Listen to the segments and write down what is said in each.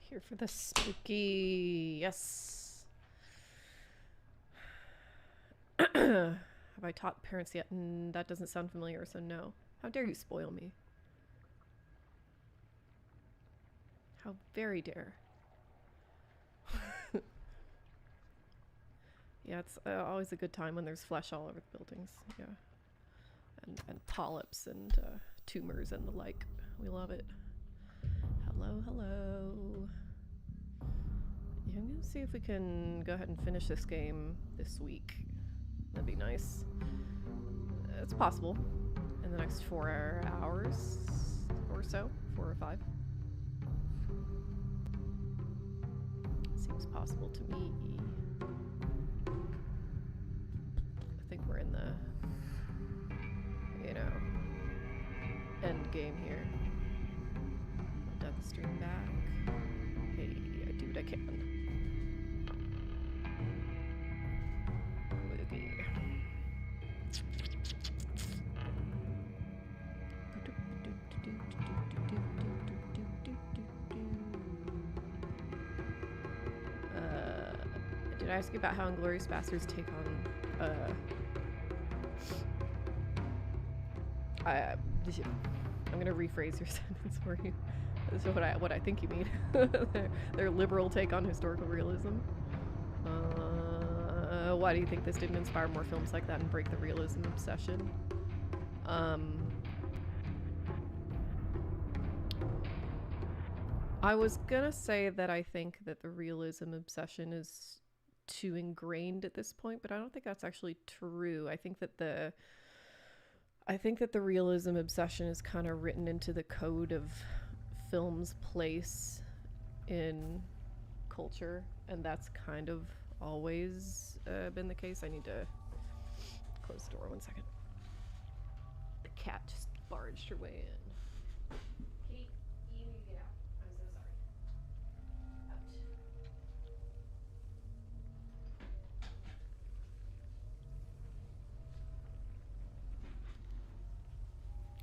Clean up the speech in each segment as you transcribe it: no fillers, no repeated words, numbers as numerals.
Here for the spooky. Yes. Have I taught parents yet? That doesn't sound familiar, so no. How dare you spoil me? How very dare. Yeah, it's always a good time when there's flesh all over the buildings. Yeah. And polyps and tumors and the like. We love it. Hello, hello. Yeah, I'm gonna see if we can go ahead and finish this game this week. That'd be nice. It's possible. In the next 4 hours or so. 4 or 5. Seems possible to me. I think we're in the, end game here. Done the stream back. Hey, I do what I can. Okay. Did I ask you about how Inglourious Basterds take on I'm gonna rephrase your sentence for you. This is what I think you mean. their liberal take on historical realism. Why do you think this didn't inspire more films like that and break the realism obsession? I was gonna say that I think that the realism obsession is too ingrained at this point, but I don't think that's actually true. I think that the realism obsession is kind of written into the code of film's place in culture, and that's kind of always been the case. I need to close the door 1 second. The cat just barged her way in. Kate, you need to get out. I'm so sorry. Out.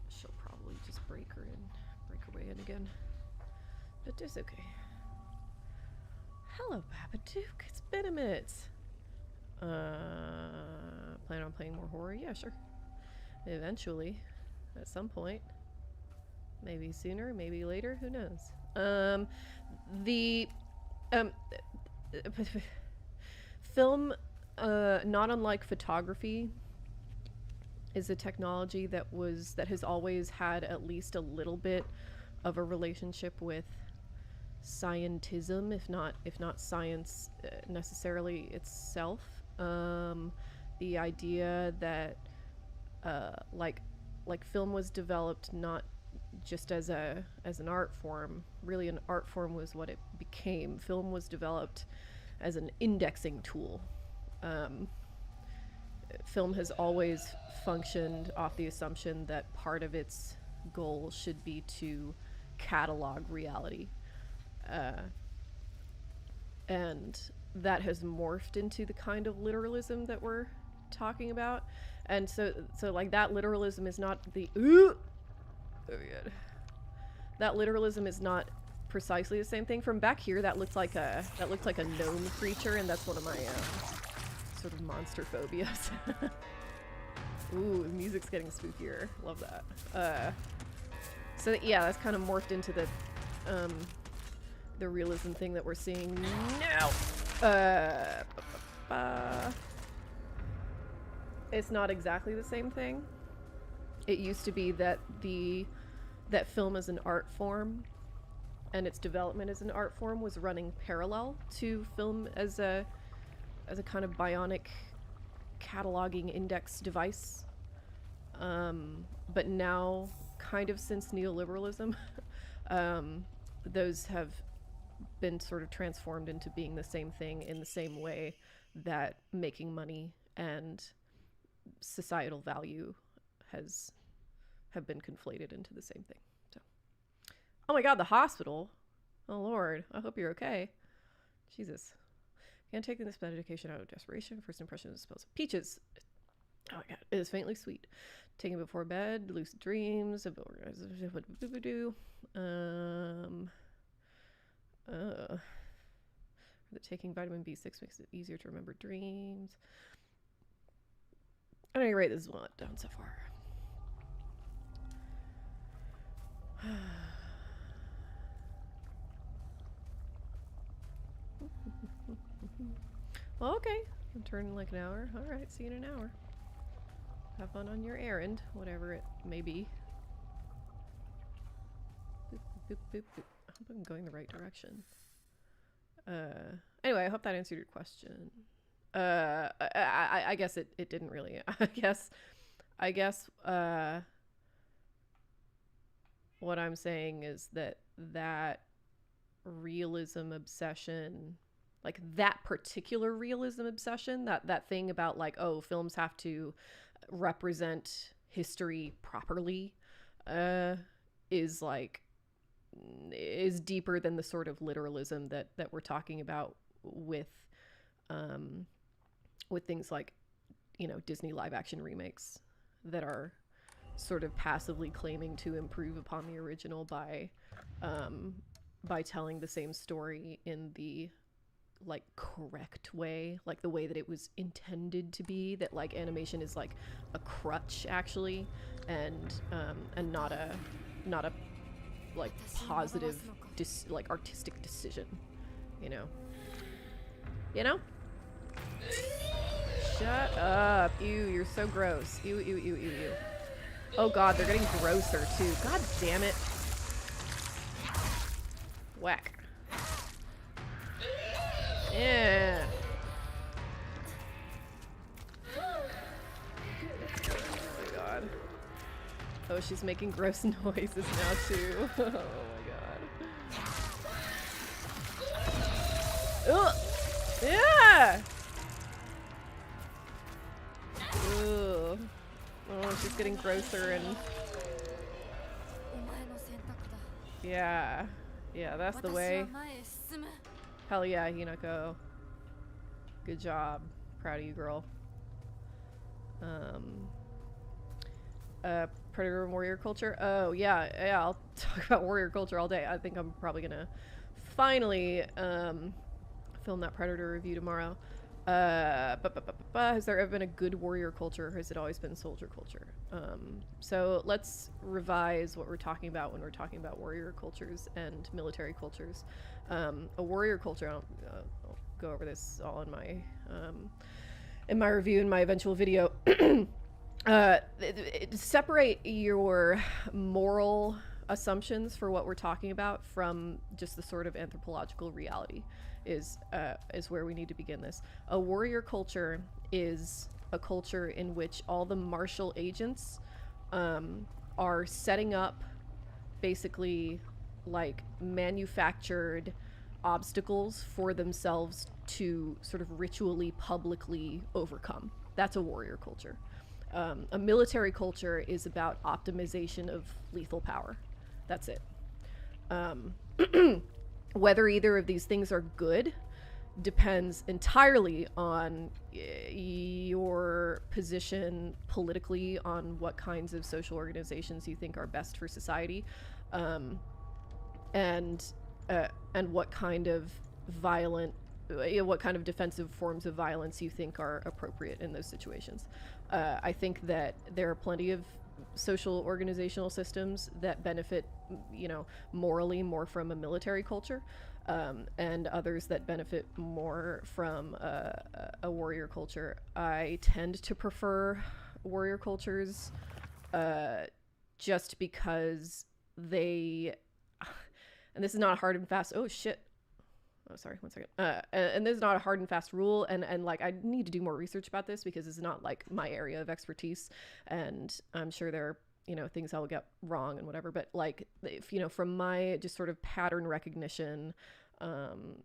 She'll probably just break her way in again. But it's okay. Hello, Babadook. It's been a minute. Plan on playing more horror? Yeah, sure. Eventually. At some point. Maybe sooner, maybe later, who knows? Film, not unlike photography, is a technology that has always had at least a little bit of a relationship with scientism, if not science necessarily itself. The idea that like film was developed not just as an art form. Really, an art form was what it became. Film was developed as an indexing tool. Film has always functioned off the assumption that part of its goal should be to catalog reality. And that has morphed into the kind of literalism that we're talking about. And so like that literalism is not the oh god. That literalism is not precisely the same thing. From back here, that looked like a gnome creature, and that's one of my sort of monster phobias. Ooh, the music's getting spookier. Love that. So yeah, that's kind of morphed into the realism thing that we're seeing now. It's not exactly the same thing. It used to be that that film as an art form and its development as an art form was running parallel to film as a kind of bionic cataloging index device. But now, kind of since neoliberalism, those have been sort of transformed into being the same thing in the same way that making money and societal value have been conflated into the same thing. So, oh my god, the hospital. Oh lord, I hope you're okay. Jesus. Can't take this medication out of desperation. First impression is supposed to peaches. Oh my god, it is faintly sweet. Taking it before bed, lucid dreams, That taking vitamin B6 makes it easier to remember dreams. At any rate, this is what I've done so far. Well, okay. I'm turning like an hour. Alright, see you in an hour. Have fun on your errand, whatever it may be. Boop, boop, boop, boop. I hope I'm going the right direction. Anyway, I hope that answered your question. I guess it didn't really. I guess what I'm saying is that realism obsession, like that particular realism obsession, that thing about like, oh, films have to represent history properly, is deeper than the sort of literalism that we're talking about with things like, you know, Disney live action remakes that are sort of passively claiming to improve upon the original by telling the same story in the like correct way, like the way that it was intended to be, that like animation is like a crutch actually, and not a like positive like artistic decision, you know. Shut up. Ew, you're so gross. Ew, ew, ew, ew, ew. Oh god, they're getting grosser too. God damn it. Whack. Yeah. Oh my god. Oh, she's making gross noises now too. Oh my god. Ugh. Yeah. Ugh. Oh, she's getting grosser and yeah, that's the way. Hell yeah, Hinako. Good job. Proud of you, girl. Predator and warrior culture. Oh yeah, I'll talk about warrior culture all day. I think I'm probably gonna finally film that Predator review tomorrow. Has there ever been a good warrior culture, or has it always been soldier culture? So let's revise what we're talking about when we're talking about warrior cultures and military cultures. A warrior culture, I'll go over this all in my review, in my eventual video. Separate your moral assumptions for what we're talking about from just the sort of anthropological reality is where we need to begin this. A warrior culture is a culture in which all the martial agents are setting up basically like manufactured obstacles for themselves to sort of ritually publicly overcome. That's a warrior culture. A military culture is about optimization of lethal power. That's it. Whether either of these things are good depends entirely on your position politically, on what kinds of social organizations you think are best for society, and what kind of what kind of defensive forms of violence you think are appropriate in those situations. I think that there are plenty of social organizational systems that benefit, morally more from a military culture, and others that benefit more from a warrior culture. I tend to prefer warrior cultures just because they, and this is not a hard and fast, oh shit, oh sorry, 1 second, and this is not a hard and fast rule, and like I need to do more research about this because it's not like my area of expertise, and I'm sure there are things I will get wrong and whatever, but like if from my just sort of pattern recognition,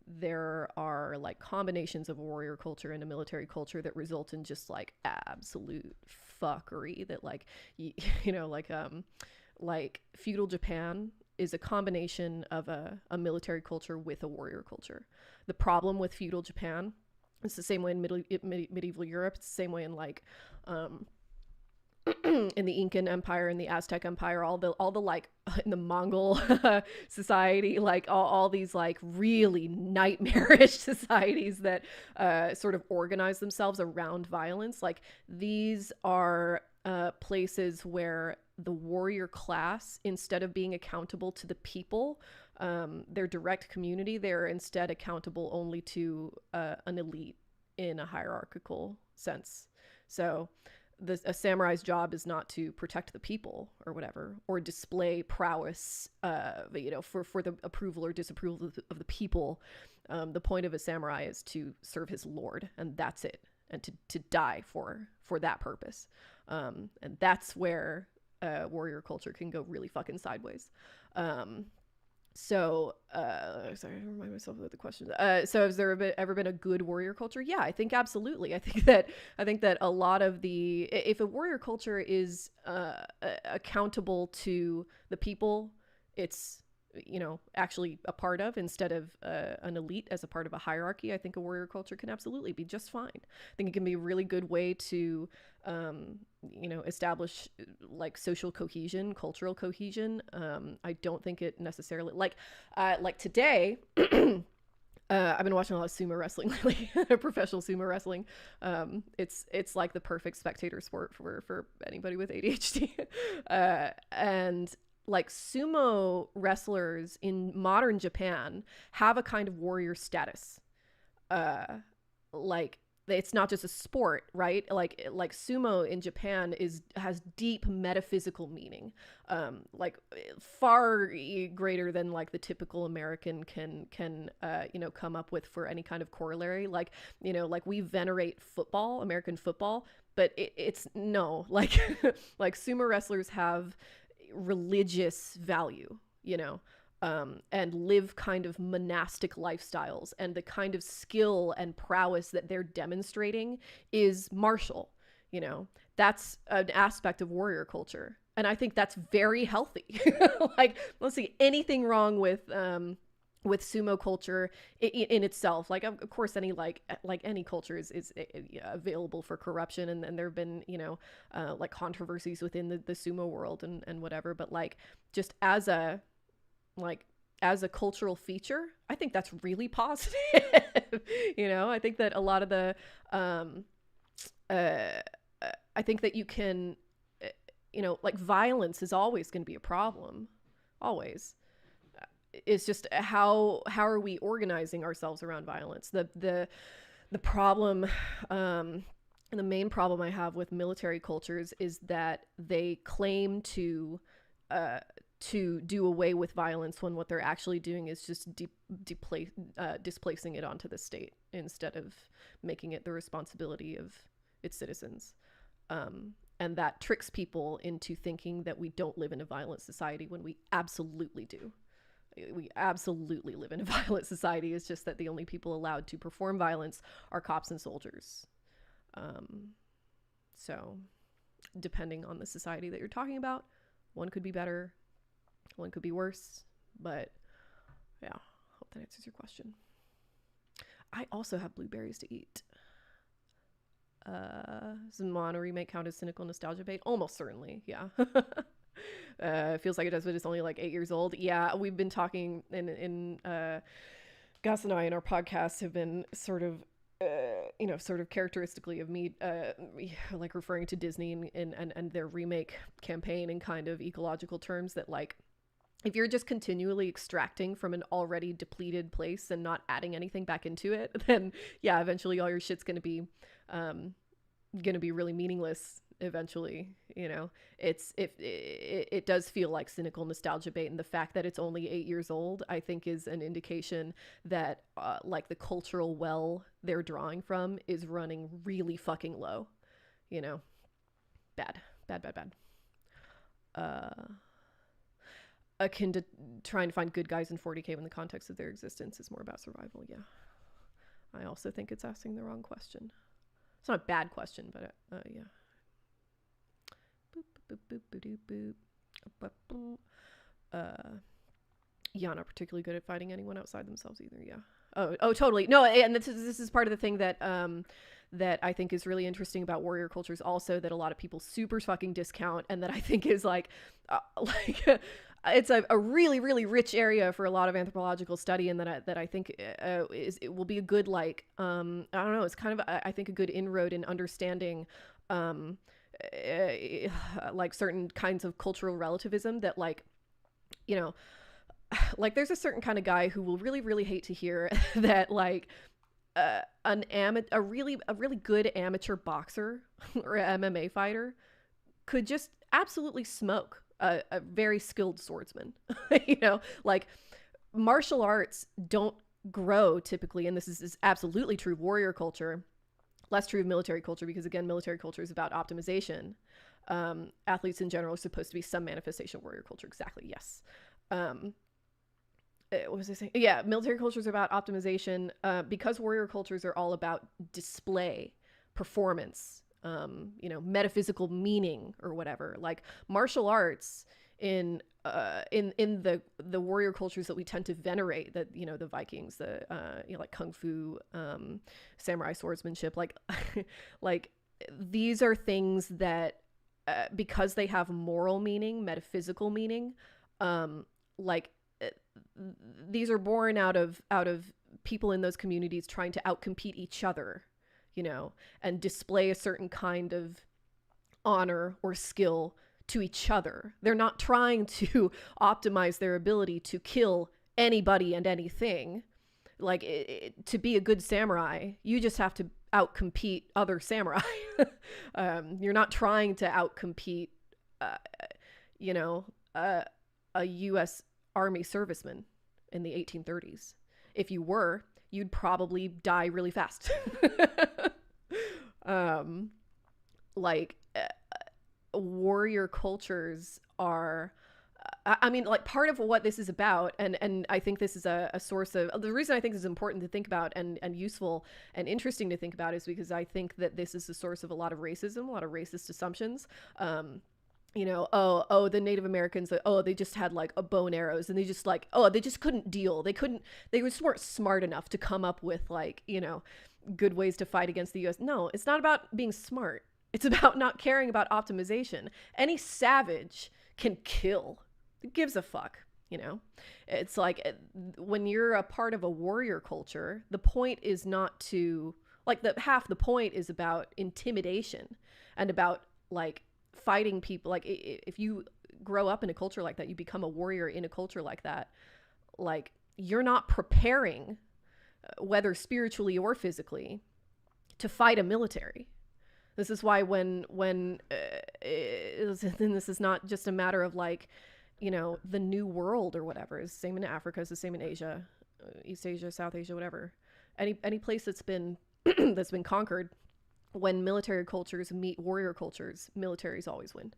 there are like combinations of warrior culture and a military culture that result in just like absolute fuckery that like like feudal Japan is a combination of a military culture with a warrior culture. The problem with feudal Japan, it's the same way in medieval Europe, it's the same way in like in the Incan Empire and the Aztec Empire, all the like in the Mongol society, like all these like really nightmarish societies that sort of organize themselves around violence. Like these are places where the warrior class, instead of being accountable to the people, their direct community, they're instead accountable only to an elite in a hierarchical sense. So a samurai's job is not to protect the people or whatever, or display prowess, for the approval or disapproval of the people. The point of a samurai is to serve his lord, and that's it, and to die for that purpose. And that's where warrior culture can go really fucking sideways. Sorry, I remind myself of the question. So has there ever been a good warrior culture? Yeah, I think absolutely. I think that a lot of if a warrior culture is accountable to the people it's actually a part of, instead of an elite as a part of a hierarchy, I think a warrior culture can absolutely be just fine. I think it can be a really good way to establish like social cohesion, cultural cohesion. I don't think it necessarily like today I've been watching a lot of sumo wrestling lately, professional sumo wrestling. It's like the perfect spectator sport for anybody with ADHD. And like sumo wrestlers in modern Japan have a kind of warrior status. Like it's not just a sport, right? Like sumo in Japan has deep metaphysical meaning, like far greater than like the typical American can come up with for any kind of corollary. Like we venerate football, American football, but it's no, like like sumo wrestlers have religious value, and live kind of monastic lifestyles, and the kind of skill and prowess that they're demonstrating is martial. That's an aspect of warrior culture, and I think that's very healthy. Like, I don't see anything wrong with sumo culture in itself. Like, of course, any like any culture is available for corruption, and there have been like controversies within the sumo world and whatever, but like just as a cultural feature, I think that's really positive. I think that a lot of the I think that you can like violence is always going to be a problem, always. It's just how are we organizing ourselves around violence? The problem, and the main problem I have with military cultures is that they claim to do away with violence when what they're actually doing is just displacing it onto the state instead of making it the responsibility of its citizens. And that tricks people into thinking that we don't live in a violent society when we absolutely do. We absolutely live in a violent society. It's just that the only people allowed to perform violence are cops and soldiers. So depending on the society that you're talking about, one could be better, one could be worse, but yeah, hope that answers your question. I also have blueberries to eat. Does Moana remake count as cynical nostalgia bait? Almost certainly, yeah. It feels like it does, but it's only like 8 years old. Yeah, we've been talking in Gus and I in our podcast have been sort of characteristically of me, like referring to Disney and their remake campaign in kind of ecological terms, that like, if you're just continually extracting from an already depleted place and not adding anything back into it, then yeah, eventually all your shit's going to be really meaningless eventually. It does feel like cynical nostalgia bait, and the fact that it's only 8 years old, I think, is an indication that like the cultural well they're drawing from is running really fucking low. Bad. Akin to trying to find good guys in 40K when the context of their existence is more about survival. Yeah, I also think it's asking the wrong question. It's not a bad question, but yeah. Yeah, not particularly good at fighting anyone outside themselves either. Yeah. Oh, totally. No, and this is part of the thing that that I think is really interesting about warrior cultures also, that a lot of people super fucking discount, and that I think is like it's a really, really rich area for a lot of anthropological study, and that I think it will be a good, like, I don't know, it's kind of, I think, a good inroad in understanding like certain kinds of cultural relativism that, like, you know, like there's a certain kind of guy who will really, really hate to hear that, like, a really good amateur boxer or MMA fighter could just absolutely smoke a very skilled swordsman. You know, like, martial arts don't grow typically, and this is absolutely true of warrior culture, less true of military culture, because again, military culture is about optimization. Athletes in general are supposed to be some manifestation of warrior culture. Exactly. Yes. What was I saying? Yeah, military culture is about optimization, because warrior cultures are all about display, performance, you know, metaphysical meaning or whatever. Like, martial arts in the warrior cultures that we tend to venerate, that, you know, the Vikings, the you know, like kung fu, samurai swordsmanship, like like these are things that because they have moral meaning, metaphysical meaning, like these are born out of people in those communities trying to outcompete each other, you know, and display a certain kind of honor or skill to each other. They're not trying to optimize their ability to kill anybody and anything. Like, to be a good samurai, you just have to outcompete other samurai. You're not trying to outcompete, you know, a U.S. Army serviceman in the 1830s. If you were, you'd probably die really fast. Like, warrior cultures are, I mean, like, part of what this is about, and I think this is a source of, the reason I think this is important to think about and useful and interesting to think about is because I think that this is the source of a lot of racism, a lot of racist assumptions. You know, oh, the Native Americans, oh, they just had like a bow and arrows, and they just like, oh, they just couldn't deal. They just weren't smart enough to come up with, like, you know, good ways to fight against the US. No, it's not about being smart. It's about not caring about optimization. Any savage can kill. Who gives a fuck, you know? It's like, when you're a part of a warrior culture, the point is not to, like, half the point is about intimidation and about, like, fighting people. Like, if you grow up in a culture like that, you become a warrior in a culture like that, like, you're not preparing, whether spiritually or physically, to fight a military. This is why when this is not just a matter of, like, you know, the New World or whatever. It's the same in Africa, it's the same in Asia, East Asia, South Asia, whatever. Any place that's been that's been conquered, when military cultures meet warrior cultures, militaries always win.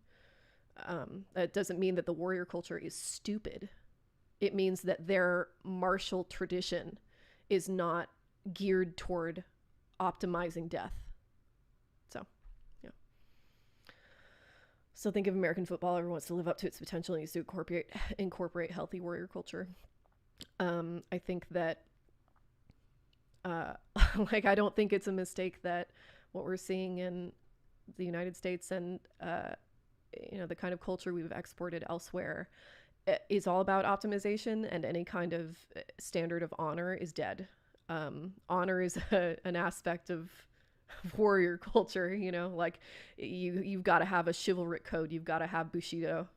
That doesn't mean that the warrior culture is stupid. It means that their martial tradition is not geared toward optimizing death. So, yeah. So think of American football. Everyone wants to live up to its potential and needs to incorporate healthy warrior culture. I think that, like, I don't think it's a mistake that what we're seeing in the United States and, you know, the kind of culture we've exported elsewhere is all about optimization, and any kind of standard of honor is dead. Honor is an aspect of warrior culture, you know, like, you've got to have a chivalric code. You've got to have Bushido.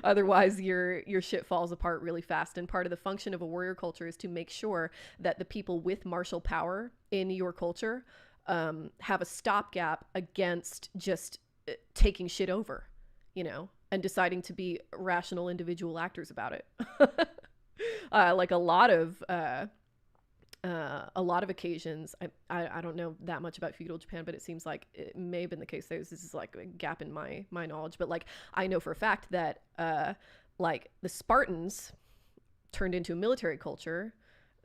Otherwise your shit falls apart really fast. And part of the function of a warrior culture is to make sure that the people with martial power in your culture have a stopgap against just taking shit over, you know, and deciding to be rational individual actors about it. Like, a lot of occasions, I don't know that much about feudal Japan, but it seems like it may have been the case. This is like a gap in my knowledge, but, like, I know for a fact that like, the Spartans turned into a military culture.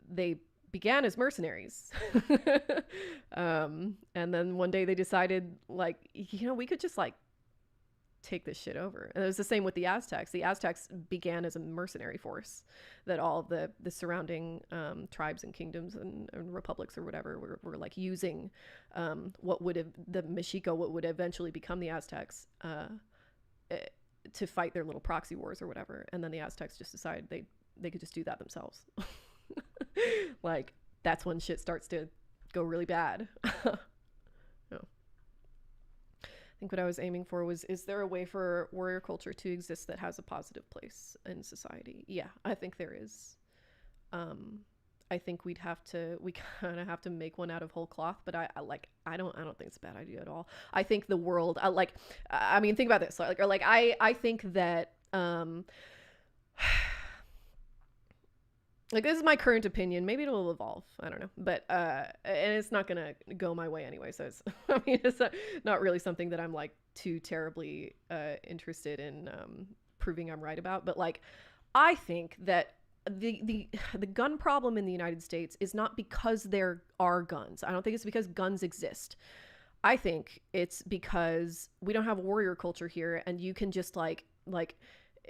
They began as mercenaries. And then one day they decided, like, you know, we could just, like, take this shit over. And it was the same with the Aztecs. The Aztecs began as a mercenary force that all the surrounding tribes and kingdoms and republics or whatever were like using what would have the Mexica, what would eventually become the Aztecs, to fight their little proxy wars or whatever. And then the Aztecs just decided they could just do that themselves. Like, that's when shit starts to go really bad. No. I think what I was aiming for was, is there a way for warrior culture to exist that has a positive place in society? Yeah, I think there is. I think we kind of have to make one out of whole cloth, but I don't think it's a bad idea at all. I think the world, I mean, think about this. I think that, like, this is my current opinion. Maybe it'll evolve. I don't know. But, and it's not going to go my way anyway. So it's, I mean, it's not really something that I'm like too terribly interested in proving I'm right about. But like, I think that the gun problem in the United States is not because there are guns. I don't think it's because guns exist. I think it's because we don't have a warrior culture here, and you can just like,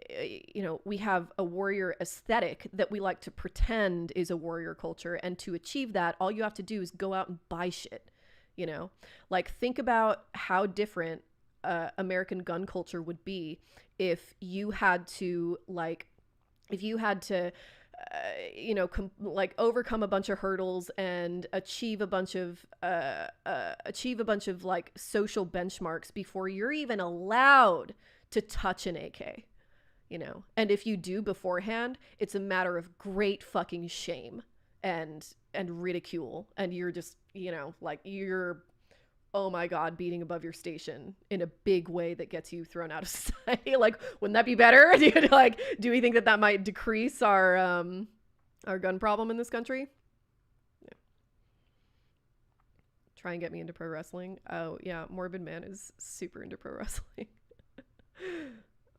you know, we have a warrior aesthetic that we like to pretend is a warrior culture. And to achieve that, all you have to do is go out and buy shit, you know? Like, think about how different American gun culture would be if you had to, you know, overcome a bunch of hurdles and achieve a bunch of like social benchmarks before you're even allowed to touch an AK. You know, and if you do beforehand, it's a matter of great fucking shame and ridicule. And you're just, you know, like, you're, oh my God, beating above your station in a big way that gets you thrown out of society. Like, wouldn't that be better? Like, do we think that might decrease our gun problem in this country? Yeah. Try and get me into pro wrestling. Oh yeah, Morbid Man is super into pro wrestling.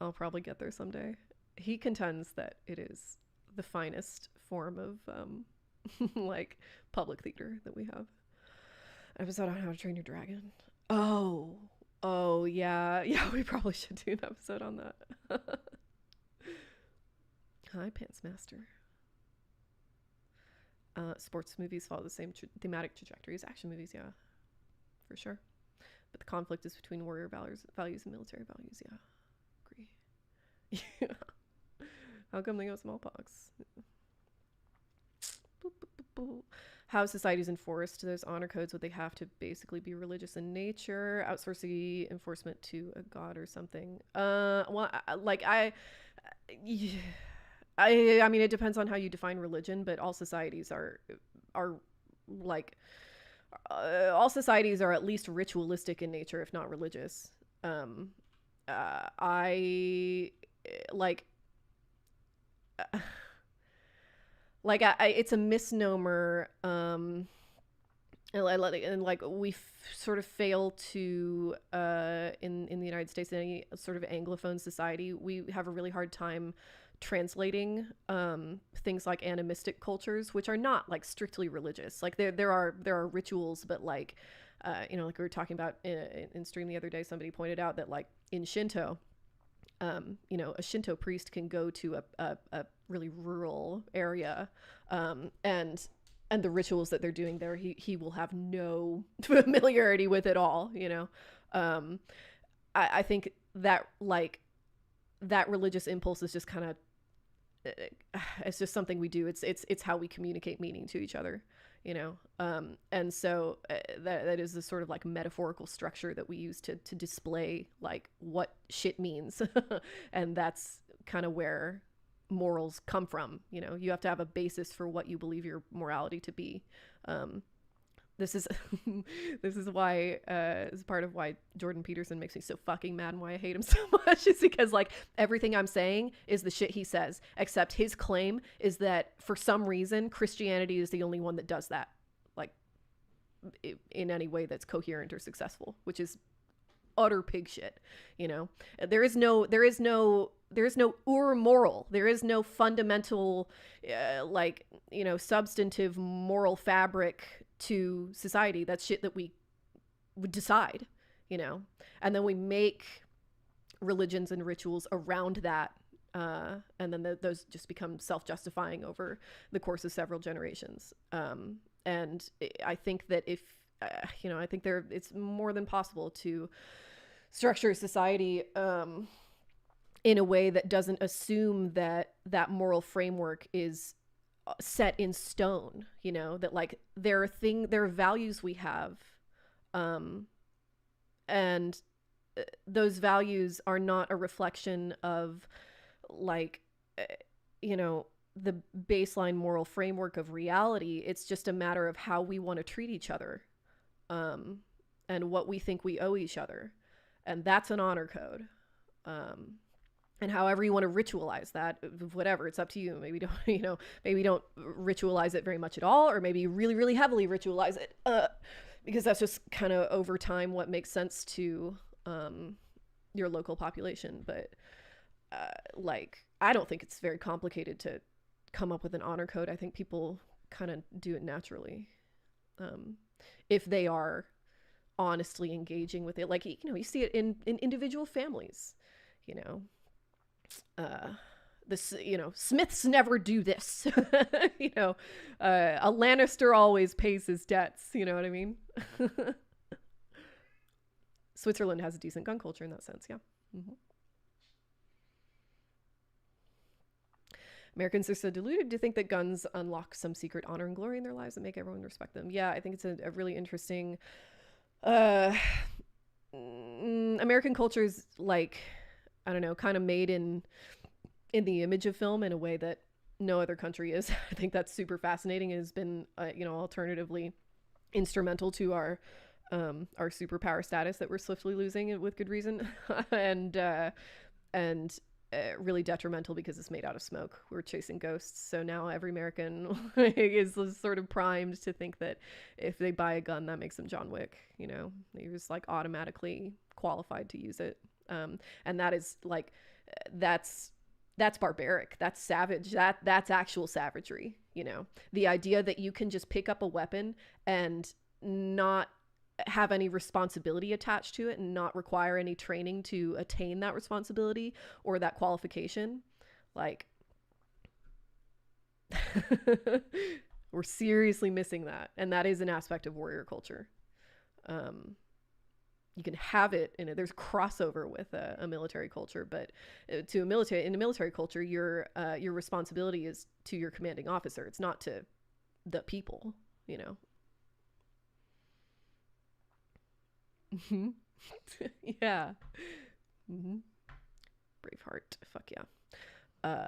I'll probably get there someday. He contends that it is the finest form of like public theater that we have. Episode on How to Train Your Dragon. Oh yeah, we probably should do an episode on that. Hi, Pants Master. Sports movies follow the same thematic trajectory as action movies, yeah, for sure. But the conflict is between warrior values and military values, yeah. Yeah. How come they got smallpox? How societies enforced those honor codes, would they have to basically be religious in nature? Outsource the enforcement to a god or something? Well, I mean, it depends on how you define religion, but all societies are like, all societies are at least ritualistic in nature, if not religious. It's a misnomer, and like we sort of fail to in the United States, in any sort of Anglophone society, we have a really hard time translating things like animistic cultures, which are not like strictly religious. Like there are rituals, but like you know, like we were talking about in stream the other day, somebody pointed out that like in Shinto, you know, a Shinto priest can go to a really rural area, and the rituals that they're doing there, he will have no familiarity with at all, you know. I think that like that religious impulse is just kind of, it's just something we do. It's how we communicate meaning to each other, you know. And so that is the sort of like metaphorical structure that we use to display like what shit means. And that's kind of where morals come from. You know, you have to have a basis for what you believe your morality to be. This is why is part of why Jordan Peterson makes me so fucking mad, and why I hate him so much, is because like everything I'm saying is the shit he says, except his claim is that for some reason Christianity is the only one that does that, like in any way that's coherent or successful, which is utter pig shit. You know, there is no moral. There is no fundamental like, you know, substantive moral fabric to society. That's shit that we would decide, you know. And then we make religions and rituals around that. And then those just become self-justifying over the course of several generations. And I think that if, I think it's more than possible to structure society in a way that doesn't assume that that moral framework is set in stone, that like there are values we have, and those values are not a reflection of like, the baseline moral framework of reality. It's just a matter of how we want to treat each other, and what we think we owe each other. And that's an honor code. And however you want to ritualize that, whatever, it's up to you. Maybe don't, maybe don't ritualize it very much at all, or maybe really, really heavily ritualize it, because that's just kind of over time what makes sense to your local population. But like, I don't think it's very complicated to come up with an honor code. I think people kind of do it naturally, if they are honestly engaging with it. Like, you see it in individual families, Smiths never do this. A Lannister always pays his debts. You know what I mean? Switzerland has a decent gun culture in that sense. Yeah. Mm-hmm. Americans are so deluded to think that guns unlock some secret honor and glory in their lives that make everyone respect them. Yeah, I think it's a really interesting... American culture is like, I don't know, kind of made in the image of film in a way that no other country is. I think that's super fascinating. It has been, alternatively instrumental to our superpower status that we're swiftly losing with good reason, and really detrimental because it's made out of smoke. We're chasing ghosts. So now every American is sort of primed to think that if they buy a gun, that makes them John Wick. They're just like automatically qualified to use it. And that is like, that's barbaric. That's savage. That's actual savagery. The idea that you can just pick up a weapon and not have any responsibility attached to it and not require any training to attain that responsibility or that qualification. Like, we're seriously missing that. And that is an aspect of warrior culture. You can have it there's crossover with a military culture, but in a military culture, your responsibility is to your commanding officer. It's not to the people, Mm-hmm. Yeah. Mm-hmm. Braveheart. Fuck yeah.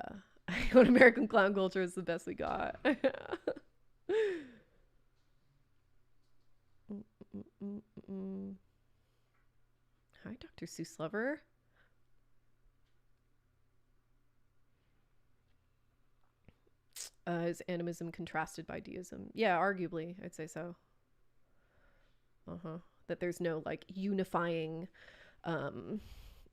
What American clown culture is the best we got. Hi, Dr. Seuss lover. Is animism contrasted by deism? Yeah, arguably, I'd say so. That there's no like unifying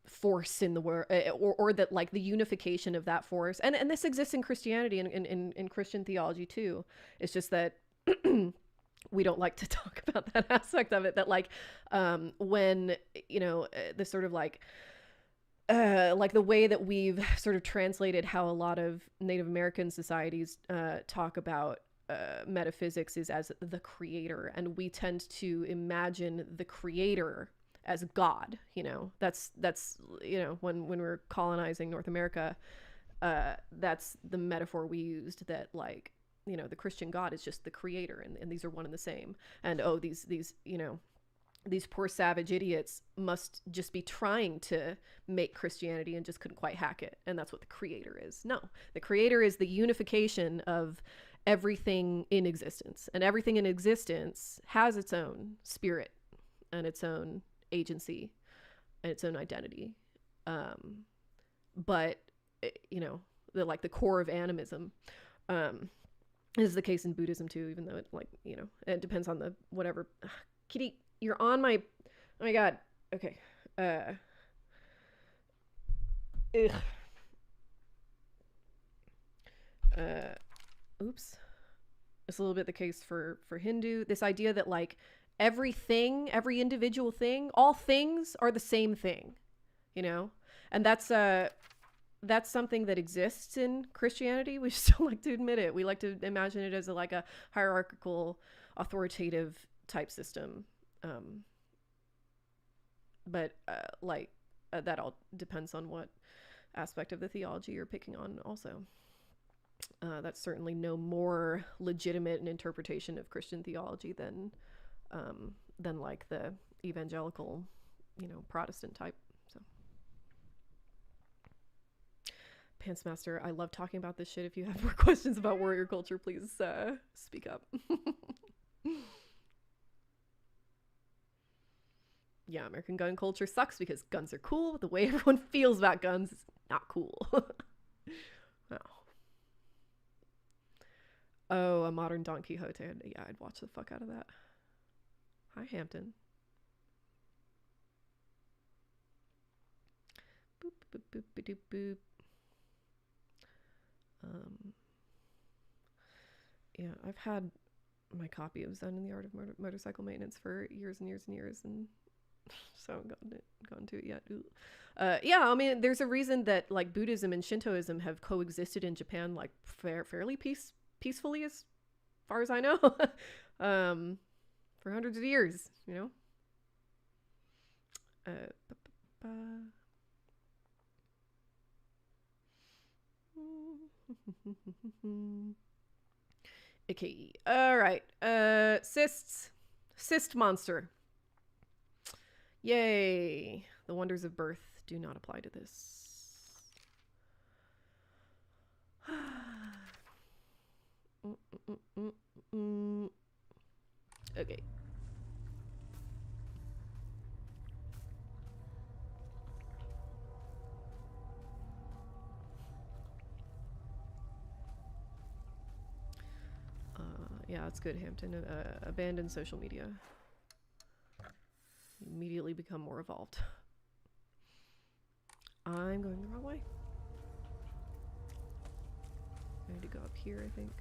force in the world, or that like the unification of that force, and this exists in Christianity and in Christian theology too. It's just that we don't like to talk about that aspect of it, that like when the sort of like the way that we've sort of translated how a lot of Native American societies talk about metaphysics is as the creator, and we tend to imagine the creator as God. That's when we're colonizing North America, that's the metaphor we used, that like the Christian God is just the creator, and these are one and the same, and these poor savage idiots must just be trying to make Christianity and just couldn't quite hack it, and that's what the creator is. No, the creator is the unification of everything in existence, and everything in existence has its own spirit and its own agency and its own identity. But the core of animism is the case in Buddhism too, even though it depends on the whatever. Kitty, you're on my, oh my god. Okay. Oops. It's a little bit the case for Hindu. This idea that like every individual thing, all things are the same thing, And that's something that exists in Christianity. We just don't like to admit it. We like to imagine it as like a hierarchical, authoritative type system. But that all depends on what aspect of the theology you're picking on also. That's certainly no more legitimate an interpretation of Christian theology than like the evangelical, Protestant type. So, Pantsmaster, I love talking about this shit. If you have more questions about warrior culture, please speak up. Yeah, American gun culture sucks because guns are cool, but the way everyone feels about guns is not cool. Oh, a modern Don Quixote. Yeah, I'd watch the fuck out of that. Hi, Hampton. Boop, boop, boop, boop, boop. Yeah, I've had my copy of Zen and the Art of Motorcycle Maintenance for years and years and years, and so I haven't gotten to it yet. Yeah, I mean, there's a reason that like Buddhism and Shintoism have coexisted in Japan like fairly peacefully, as far as I know, for hundreds of years, Okay, all right. Cyst monster. Yay! The wonders of birth do not apply to this. Okay. Yeah, that's good, Hampton. Abandon social media. Immediately become more evolved. I'm going the wrong way. I need to go up here, I think.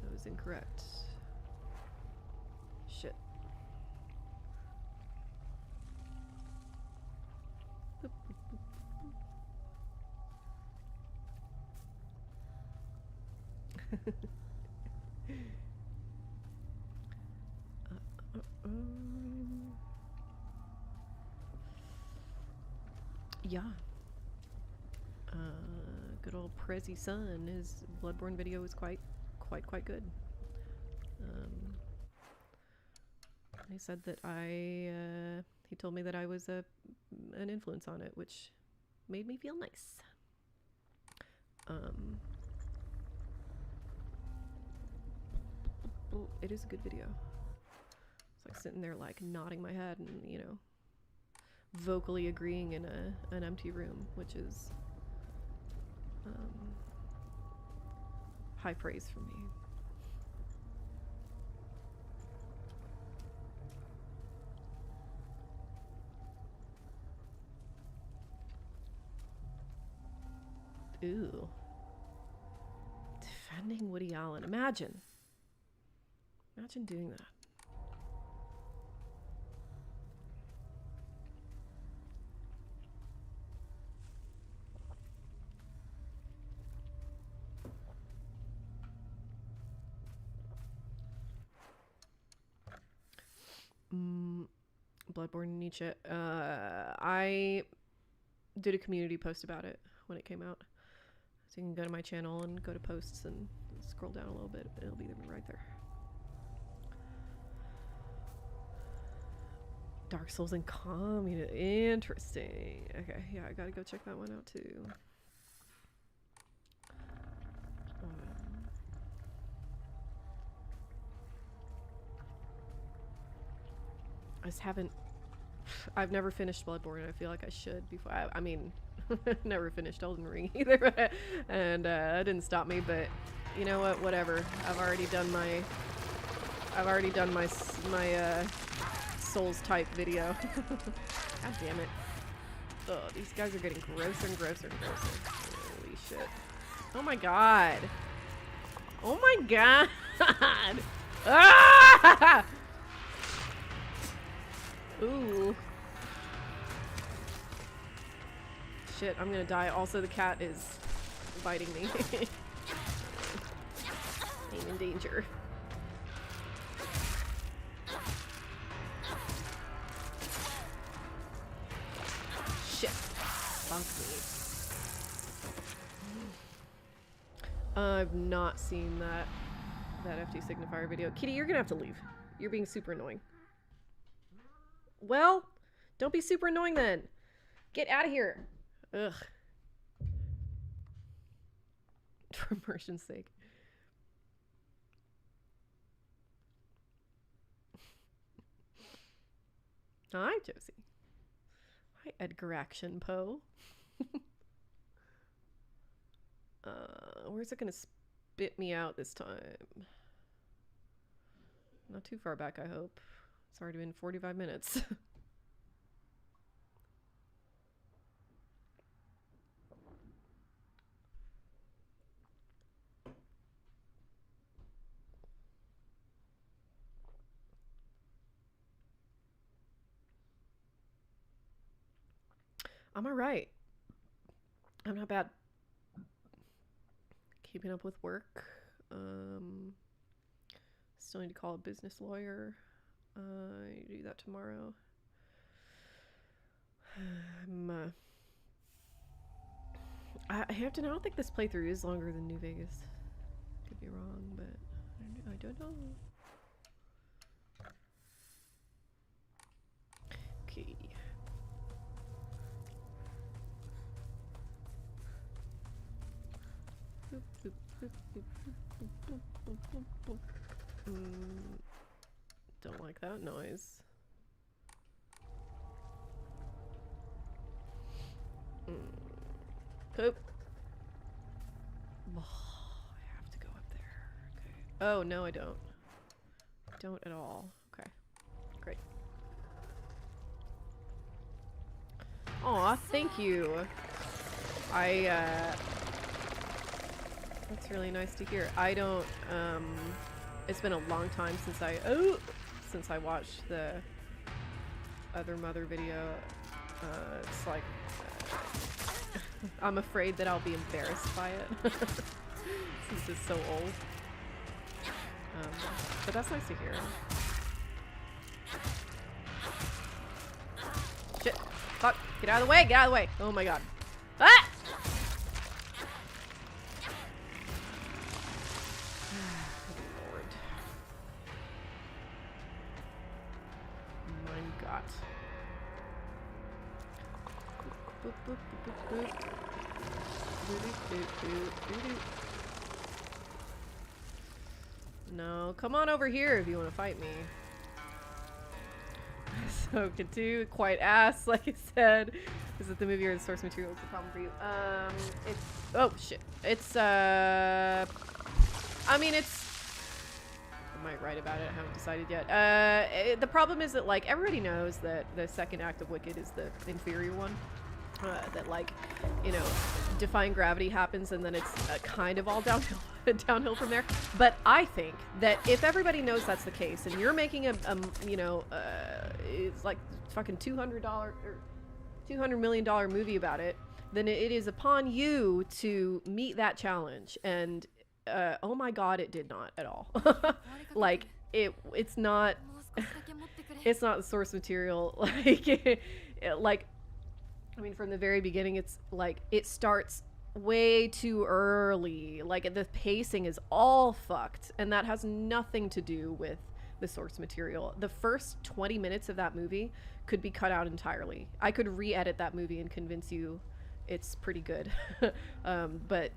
That was incorrect. Shit. Yeah. Good old Prezi Sun. His Bloodborne video was quite good. He said that he told me that I was an influence on it, which made me feel nice. It is a good video. It's like sitting there like nodding my head and, vocally agreeing in an empty room, which is high praise for me. Ooh. Defending Woody Allen. Imagine doing that. Bloodborne Nietzsche. I did a community post about it when it came out. So you can go to my channel and go to posts and scroll down a little bit. It'll be right there. Dark Souls and Community. Interesting. Okay, yeah, I gotta go check that one out too. I just haven't... I've never finished Bloodborne. I feel like I should before... I mean, never finished Elden Ring either. And that didn't stop me, but you know what? Whatever. I've already done my Souls type video. God damn it. Oh, these guys are getting grosser and grosser and grosser. Holy shit. Oh my god. Oh my god. Ah! Ooh. Shit, I'm gonna die. Also, the cat is biting me. I'm in danger. Shit. Bunk me. I've not seen that FT Signifier video. Kitty, you're gonna have to leave. You're being super annoying. Well, don't be super annoying then. Get out of here. Ugh. For immersion's sake. Hi, Josie. Hi, Edgar Action Poe. Where's it gonna spit me out this time? Not too far back, I hope. It's already been 45 minutes. I'm alright. I'm not bad. Keeping up with work. Still need to call a business lawyer. Do that tomorrow. I have to. I don't think this playthrough is longer than New Vegas. Could be wrong, but I don't know. Okay. Don't like that noise. Poop. Oh, I have to go up there. Okay. Oh, no, I don't. I don't at all. Okay. Great. Aw, thank you. That's really nice to hear. I don't, it's been a long time since I watched the other mother video. It's like, I'm afraid that I'll be embarrassed by it since it's so old. But that's nice to hear. Shit. Fuck. Get out of the way. Get out of the way. Oh my god. Ah! Lord. Mein Gott. Boop, boop, boop, boop, boop. No, come on over here if you want to fight me. So, Katu, quite ass, like I said. Is it the movie or the source material is the problem for you? It's, oh shit. It's, I mean, it's, I might write about it, I haven't decided yet. The problem is that, like, everybody knows that the second act of Wicked is the inferior one. That, like, you know, Defying Gravity happens and then it's kind of all downhill from there. But I think that if everybody knows that's the case and you're making a you know, it's like fucking $200 or $200 million movie about it, then it is upon you to meet that challenge. And oh my god, it did not at all. Like, it's not it's not the source material. Like I mean, from the very beginning, it's like it starts way too early. Like, the pacing is all fucked, and that has nothing to do with the source material. The first 20 minutes of that movie could be cut out entirely. I could re-edit that movie and convince you it's pretty good. But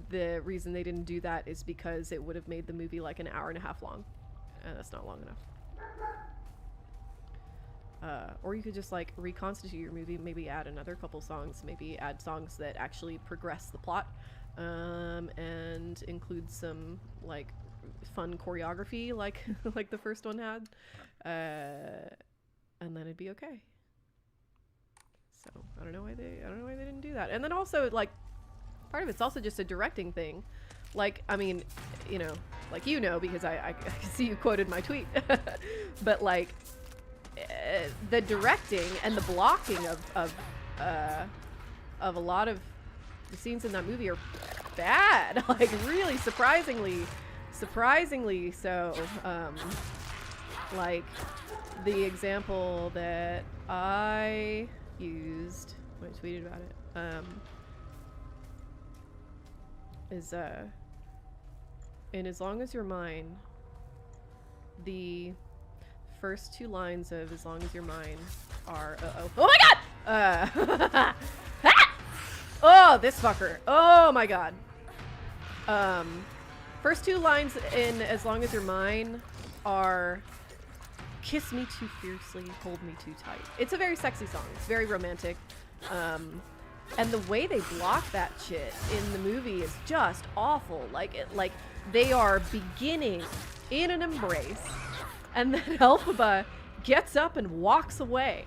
the reason they didn't do that is because it would have made the movie like an hour and a half long, and that's not long enough. Or you could just like reconstitute your movie, maybe add another couple songs, maybe add songs that actually progress the plot, and include some like fun choreography like like the first one had. and then it'd be okay. So I don't know why they didn't do that. And then also, like, part of it's also just a directing thing. Like, I mean, you know, like, you know, because I see you quoted my tweet, but like the directing and the blocking of a lot of the scenes in that movie are bad. Like, really surprisingly so. Like, the example that I used when I tweeted about it, is in As Long As You're Mine, the first two lines of As Long As You're Mine are oh my god! Oh, this fucker. Oh my god. First two lines in As Long As You're Mine are kiss me too fiercely, hold me too tight. It's a very sexy song. It's very romantic. And the way they block that shit in the movie is just awful. Like they are beginning in an embrace, and then Elphaba gets up and walks away,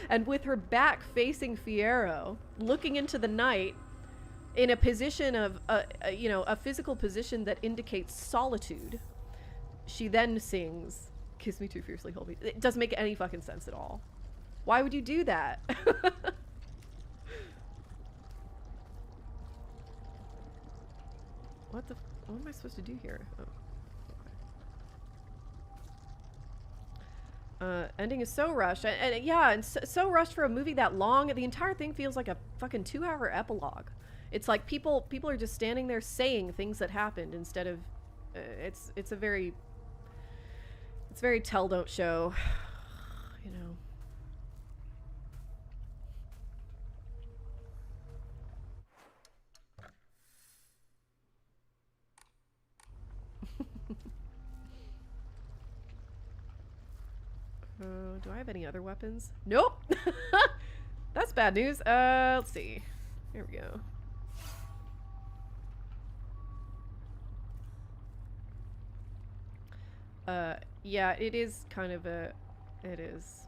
and with her back facing Fiyero, looking into the night, in a position of you know, a physical position that indicates solitude, she then sings "Kiss Me Too Fiercely, Hold Me." It doesn't make any fucking sense at all. Why would you do that? What am I supposed to do here? Oh. Ending is so rushed, and yeah, and so rushed for a movie that long. The entire thing feels like a fucking 2-hour epilogue. It's like people are just standing there saying things that happened instead of. It's very tell don't show, you know. Do I have any other weapons? Nope. That's bad news. Let's see. Here we go. Yeah, it is kind of a... It is.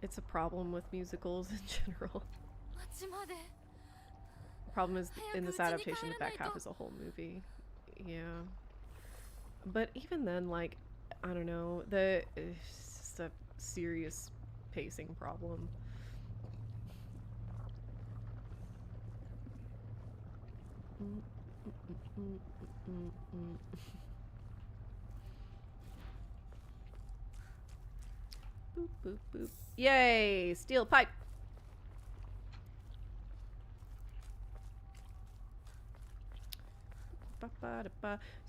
It's a problem with musicals in general. The problem is in this adaptation, the back half is a whole movie. Yeah. But even then, like, I don't know, it's just a serious pacing problem. Boop, boop, boop. Yay! Steel pipe!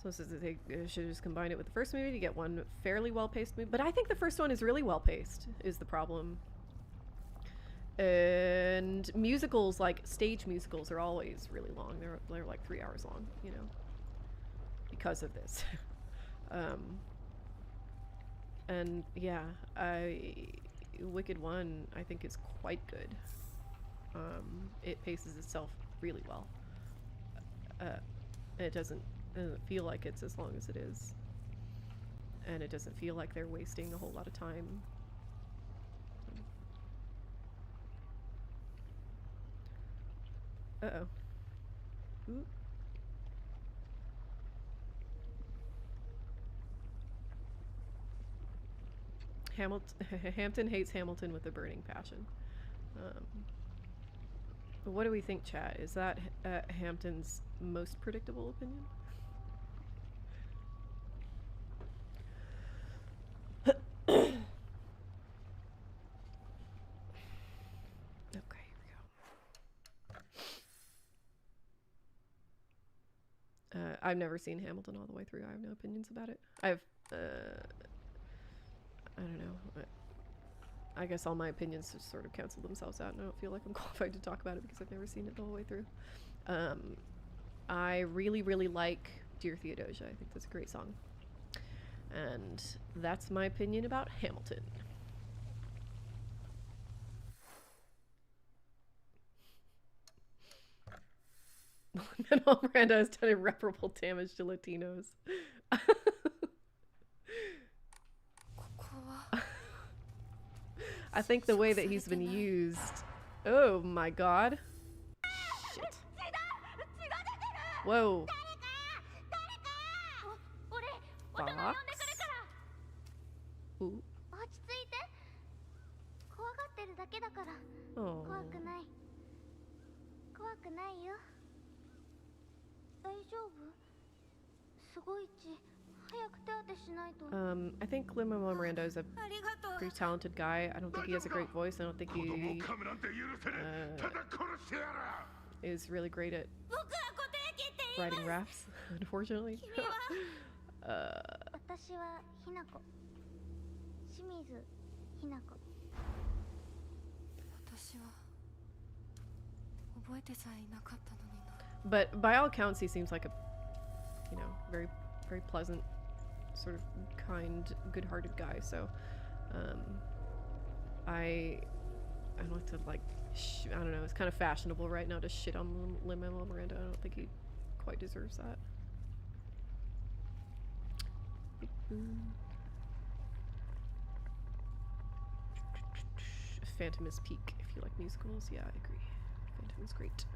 So they should just combine it with the first movie to get one fairly well-paced movie. But I think the first one is really well-paced, is the problem. And musicals, like stage musicals, are always really long. They're like 3 hours long, you know, because of this. And yeah, Wicked 1, I think, is quite good. It paces itself really well. It doesn't feel like it's as long as it is. And it doesn't feel like they're wasting a whole lot of time. Uh-oh. Ooh. Hampton hates Hamilton with a burning passion. What do we think, chat? Is that Hampton's most predictable opinion? Okay, here we go. I've never seen Hamilton all the way through. I have no opinions about it. I don't know. I guess all my opinions just sort of cancel themselves out, and I don't feel like I'm qualified to talk about it because I've never seen it the whole way through. I really, really like Dear Theodosia. I think that's a great song. And that's my opinion about Hamilton. Manuel Miranda has done irreparable damage to Latinos. I think the way that he's been used. Oh my god. Shit. Whoa. Fox? Ooh. Oh. I think Lin-Manuel Miranda is a pretty talented guy. I don't think he has a great voice. I don't think he is really great at writing raps, unfortunately. But by all accounts, he seems like a, you know, very, very pleasant, sort of kind, good-hearted guy. So, I don't like to like, I don't know. It's kind of fashionable right now to shit on Lin-Manuel Miranda. I don't think he quite deserves that. Phantom is peak if you like musicals. Yeah, I agree. Phantom is great.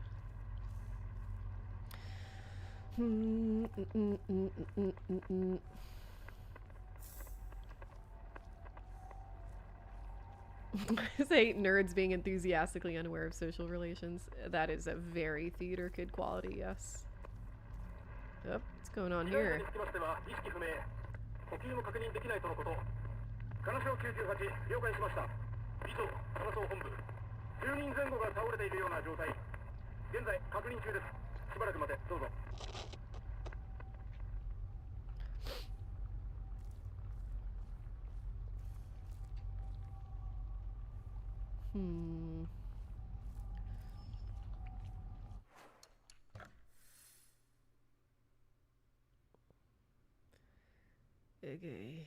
I say nerds being enthusiastically unaware of social relations. That is a very theater kid quality, yes. Yep, what's going on here? Okay.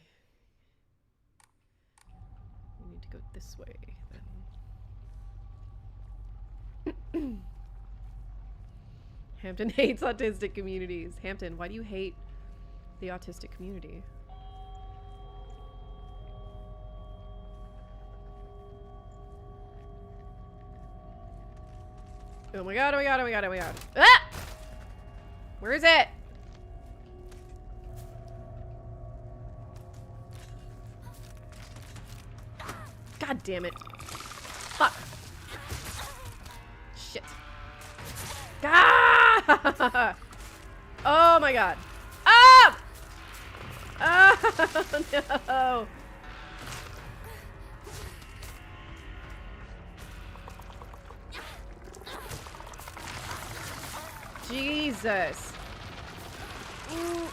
We need to go this way, then. Hampton hates autistic communities. Hampton, why do you hate the autistic community? Oh my god, oh my god, oh my god, oh my god. Ah! Where is it? God damn it. Fuck. Shit. Ah! Oh my god. Ah! Oh no. Jesus. Ooh.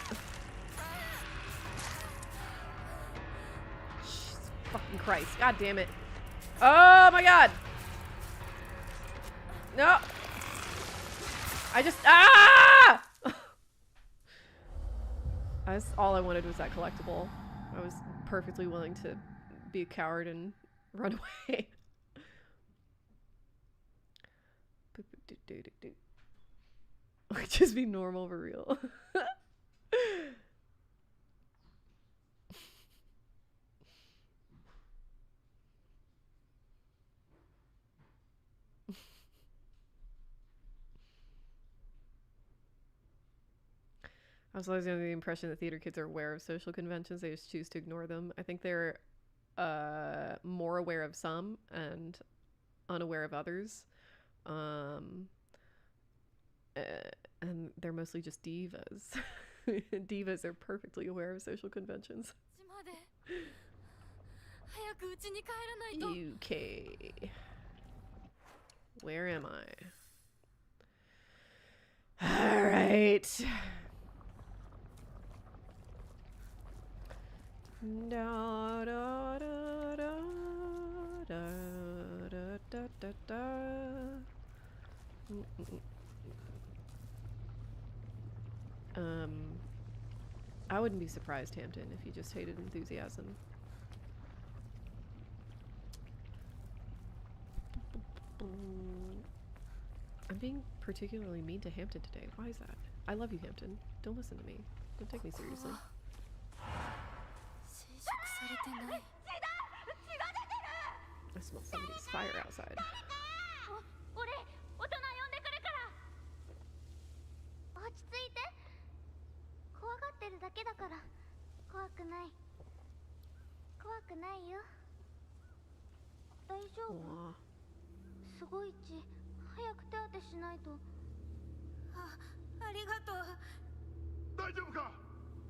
Fucking Christ. God damn it. Oh my god. No. I just, ah! That's all I wanted was that collectible. I was perfectly willing to be a coward and run away. Just be normal for real. I was always under the impression that theater kids are aware of social conventions. They just choose to ignore them. I think they're more aware of some and unaware of others. And they're mostly just divas. Divas are perfectly aware of social conventions. UK. Where am I? All right. Da, da, da, da, da, da, da, da, da. I wouldn't be surprised, Hampton, if you just hated enthusiasm. I'm being particularly mean to Hampton today. Why is that? I love you, Hampton. Don't listen to me. Don't take me seriously. I smell somebody's fire outside. 俺大人呼んでくるから落ち着いて怖がってるだけだから怖くないよ大丈夫すごい血早く手当てしないとありがとう大丈夫か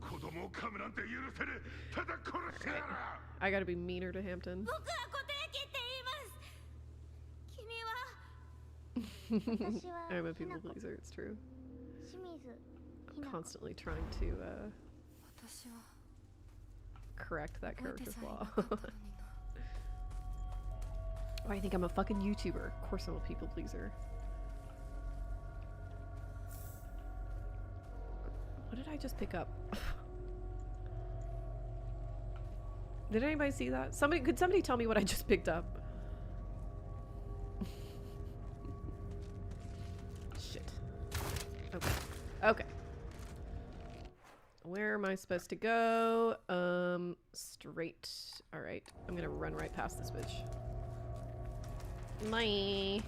子供を噛むなんて許せねえただ殺してやる I gotta be meaner to Hampton. 僕は固定機って言います君は私は I'm a people pleaser, it's true. 清水 I'm constantly trying to correct that character flaw. Oh, I think I'm a fucking YouTuber. Of course I'm a people pleaser. What did I just pick up? Did anybody see that? Could somebody tell me what I just picked up? Shit. Okay. Okay. Where am I supposed to go? Straight. Alright. I'm gonna run right past this bitch. Bye.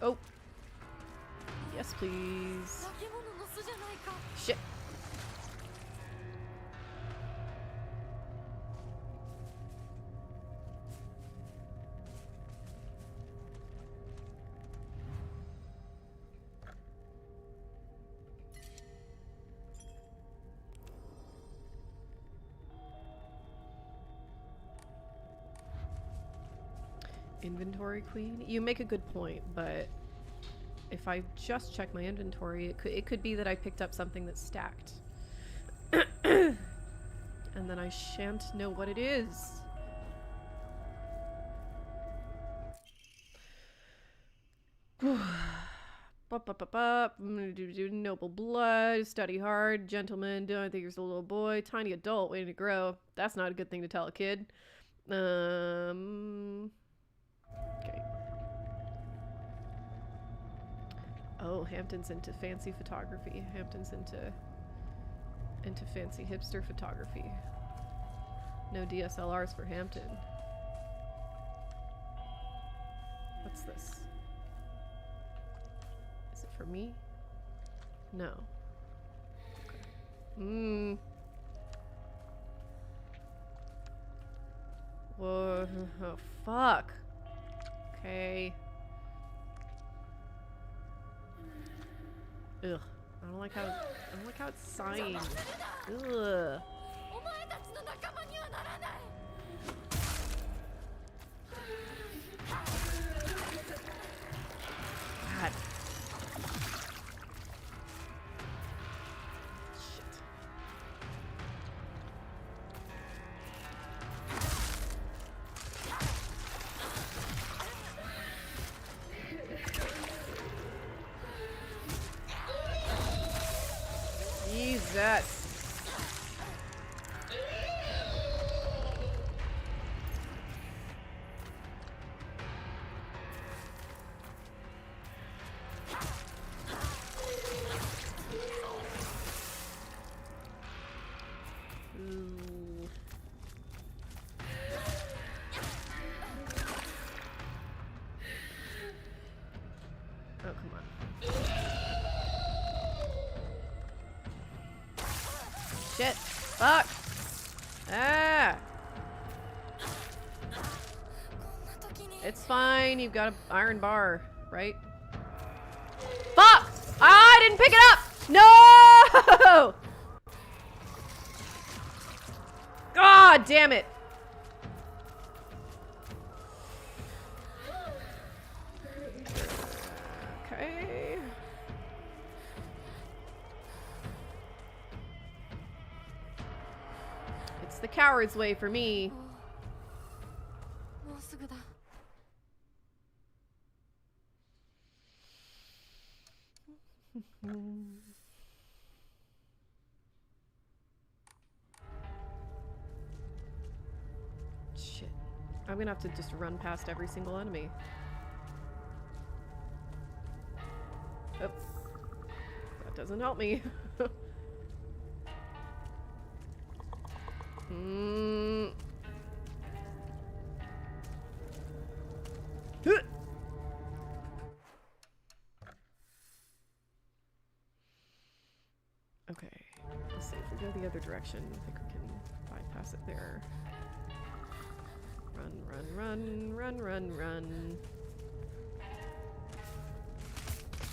Oh. Yes, please. Shit. Inventory queen? You make a good point, but if I just check my inventory, it could be that I picked up something that's stacked. And then I shan't know what it is. Noble blood, study hard, gentleman, don't think you're a little boy, tiny adult waiting to grow. That's not a good thing to tell a kid. Okay. Oh, Hampton's into fancy photography. Hampton's into fancy hipster photography. No DSLRs for Hampton. What's this? Is it for me? No. Okay. Whoa. Oh, fuck. Okay. Ugh. I don't like how it's sighing. Ugh. God. Shit. Jesus. Ooh. Oh, come on. Shit. Fuck. Ah. It's fine. You've got an iron bar, right? Fuck! I didn't pick it up! No! God damn it. Okay. It's the coward's way for me. Shit. I'm gonna have to just run past every single enemy. Oh. That doesn't help me. Mm. Okay, let's see if we go the other direction. I think we can bypass it there. Run, run, run, run, run, run.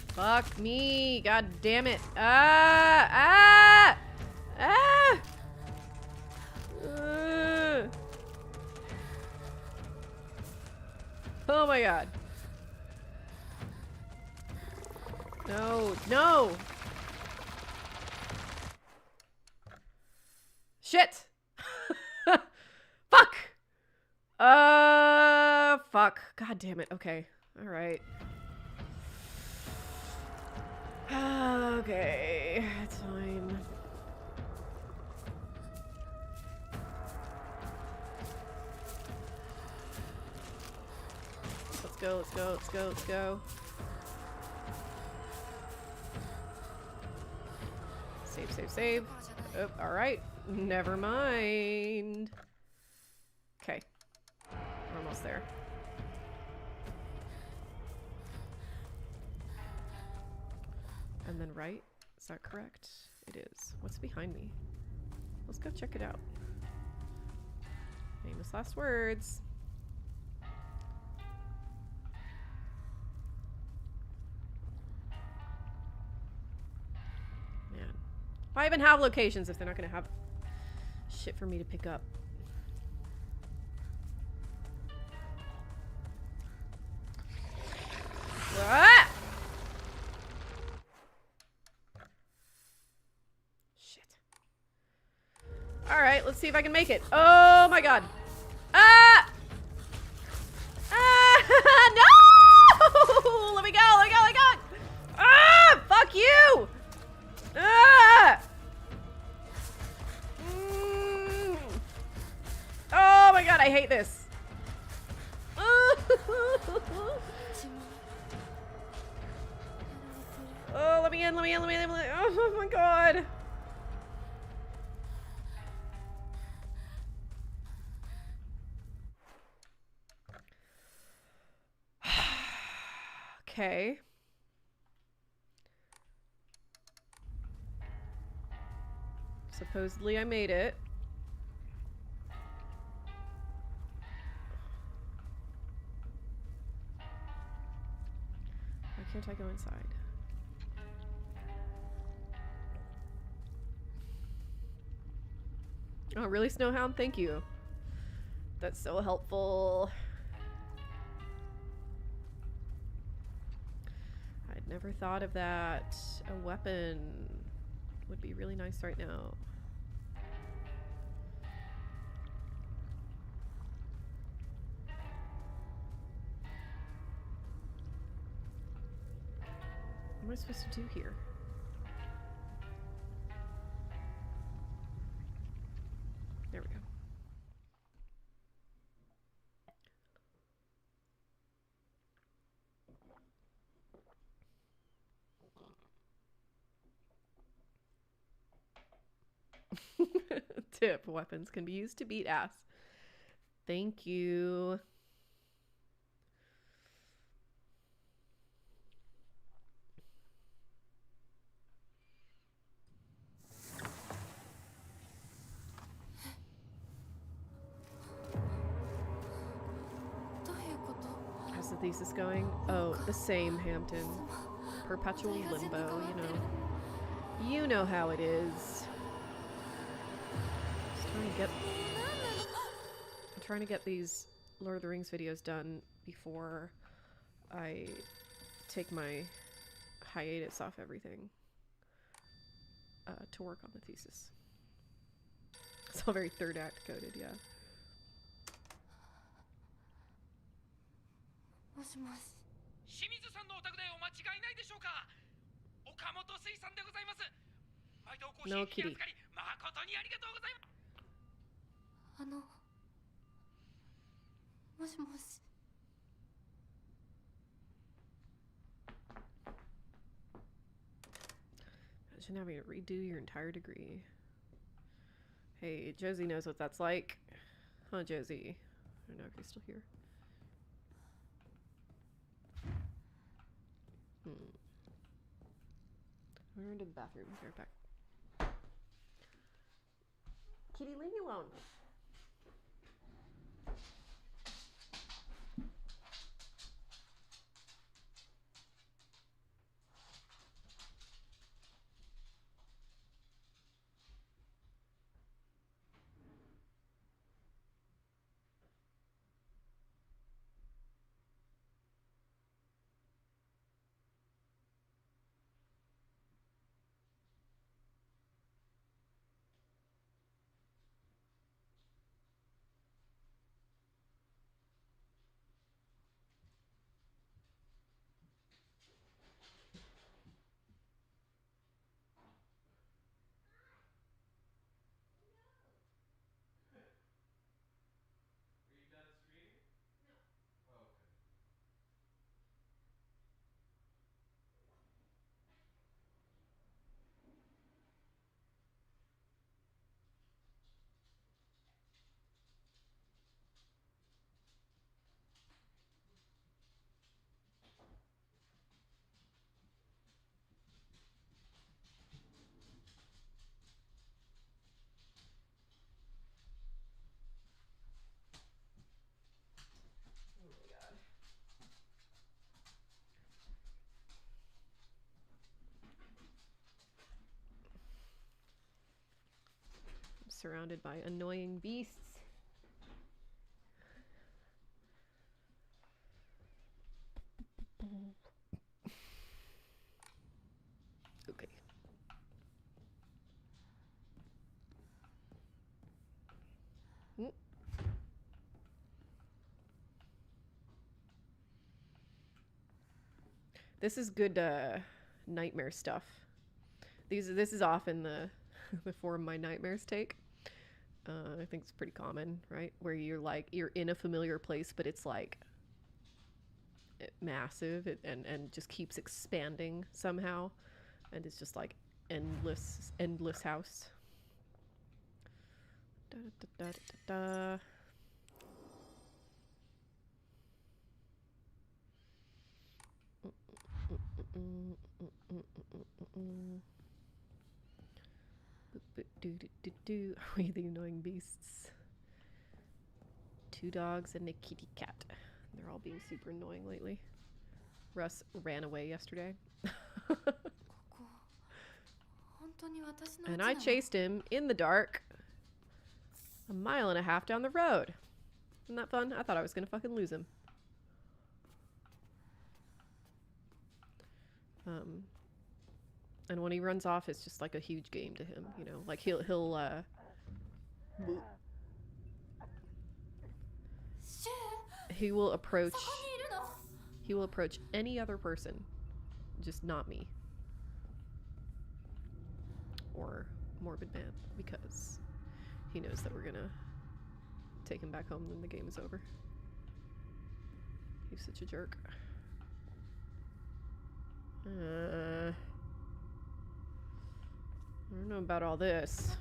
Fuck me! God damn it! Ah! Ah! Ah! Oh my god. No, no! Shit! Fuck! Fuck. God damn it. Okay. Alright. Okay. It's fine. Let's go, let's go, let's go, let's go. Save, save, save. Oh, alright. Never mind. Okay. We're almost there. And then right? Is that correct? It is. What's behind me? Let's go check it out. Famous last words. Man. Why even have locations if they're not gonna have shit for me to pick up? Ah! Shit. Alright, let's see if I can make it. Oh my god. Ah! Ah! No! Let me go, let me go, let me go! Ah! Fuck you! Ah! Mm. Oh my god, I hate this. Oh, let me in, let me in, let me in, let me in. Oh my god. Okay. Supposedly I made it. Why can't I go inside? Oh, really, Snowhound? Thank you. That's so helpful. I'd never thought of that. A weapon would be really nice right now. What am I supposed to do here? There we go. Tip: weapons can be used to beat ass. Thank you. How's the thesis going? Oh, the same, Hampton. Perpetual limbo, you know. You know how it is. I'm trying to get these Lord of the Rings videos done before I take my hiatus off everything to work on the thesis. It's all very third act coded, yeah. もしもし。清水さんのお宅でお間違いないでしょうか。岡本水産でございます。毎度お越し No 気 kitty. 預かり誠にありがとうございます。もしもし。 Imagine having to redo your entire degree. Hey, Josie knows what that's like. Huh, Josie? I don't know if you're still here. We're into the bathroom. Be right back. Kitty, leave me alone. Surrounded by annoying beasts. Okay. This is good nightmare stuff. This is often the the form my nightmares take. I think it's pretty common, right? Where you're in a familiar place, but it's like massive and just keeps expanding somehow, and it's just like endless house. Da, da, da, da, da. Are we the annoying beasts? 2 dogs and a kitty cat. They're all being super annoying lately. Russ ran away yesterday. And I chased him in the dark 1.5 miles down the road. Isn't that fun? I thought I was gonna fucking lose him. And when he runs off, it's just like a huge game to him, you know? Like he'll he will approach any other person, just not me. Or Morbid Man, because he knows that we're gonna take him back home when the game is over. He's such a jerk. I don't know about all this.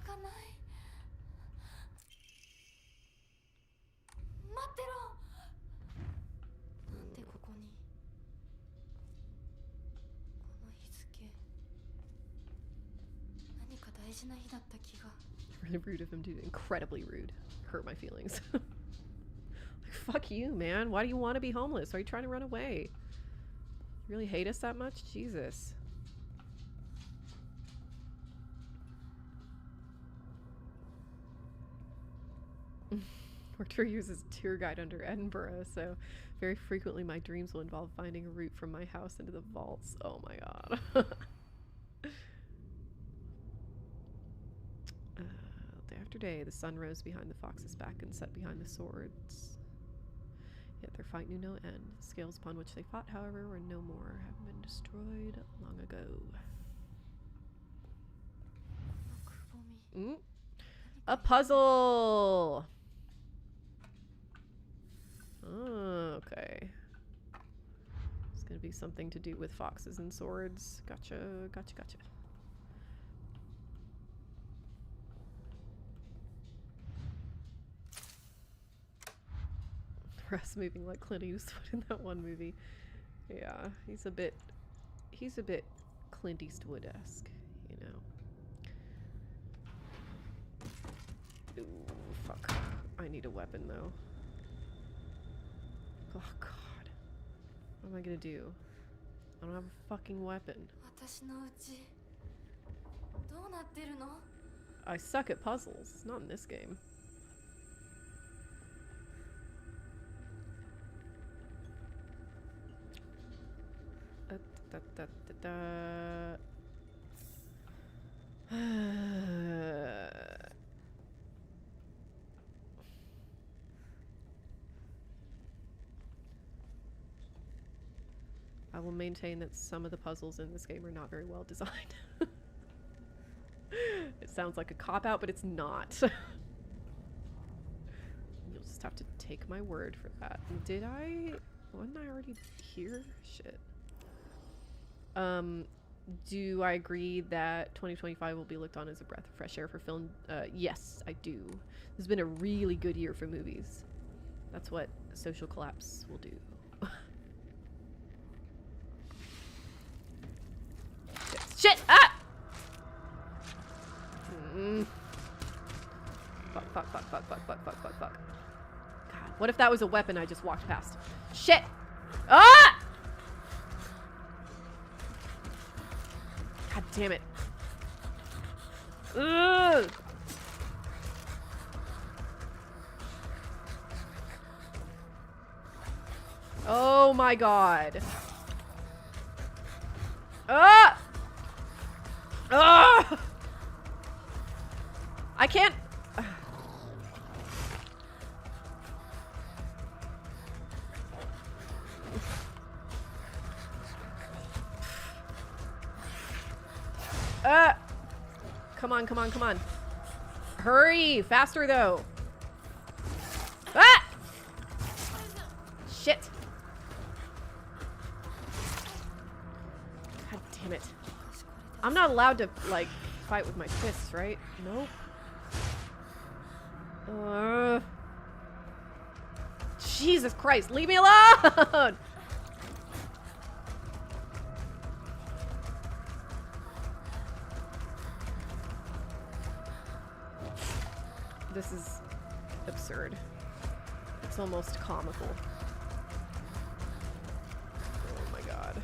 Really rude of him, dude. Incredibly rude. Hurt my feelings. Like, fuck you, man. Why do you want to be homeless? Are you trying to run away? You really hate us that much? Jesus. Worked for years as a tour guide under Edinburgh, so very frequently my dreams will involve finding a route from my house into the vaults. Oh my god. Day after day, the sun rose behind the fox's back and set behind the swords. Yet their fight knew no end. The scales upon which they fought, however, were no more, having been destroyed long ago. A puzzle! Oh, okay. It's gonna be something to do with foxes and swords. Gotcha, gotcha, gotcha. breasts moving like Clint Eastwood in that one movie. Yeah, he's a bit Clint Eastwood-esque, you know. Ooh, fuck. I need a weapon though. Oh god. What am I gonna do? I don't have a fucking weapon. 私のうちどうなってるの？ I suck at puzzles. Not in this game. I will maintain that some of the puzzles in this game are not very well designed. It sounds like a cop-out, but it's not. You'll just have to take my word for that. Wasn't I already here? Shit. Do I agree that 2025 will be looked on as a breath of fresh air for film? Yes, I do. This has been a really good year for movies. That's what Social Collapse will do. Shit! Ah! Fuck, fuck, fuck, fuck, fuck, fuck, fuck, fuck, fuck. God, what if that was a weapon I just walked past? Shit! Ah! God damn it. Ugh! Oh my god. Ah! Ah! I can't. Come on, come on, come on. Hurry! Faster though. Ah! Shit. God damn it. I'm not allowed to, like, fight with my fists, right? Nope. Jesus Christ, leave me alone! This is absurd. It's almost comical. Oh my god.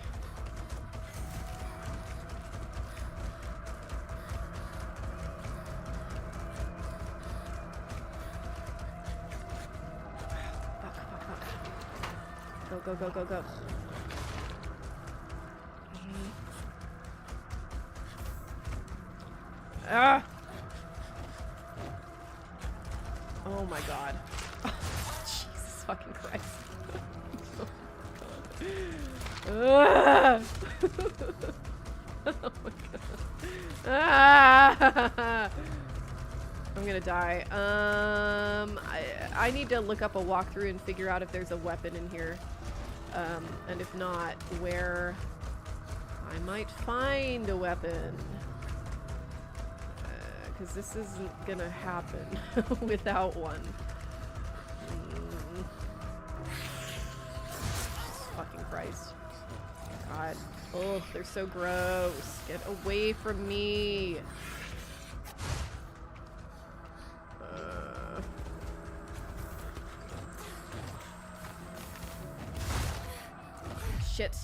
Go, go, go, go. Ah! Oh my god. Jesus fucking Christ. Oh my god. Ah! I'm gonna die. I need to look up a walkthrough and figure out if there's a weapon in here. And if not, where I might find a weapon. Because this isn't gonna happen without one. Fucking Christ. God. Oh, they're so gross. Get away from me. Shit.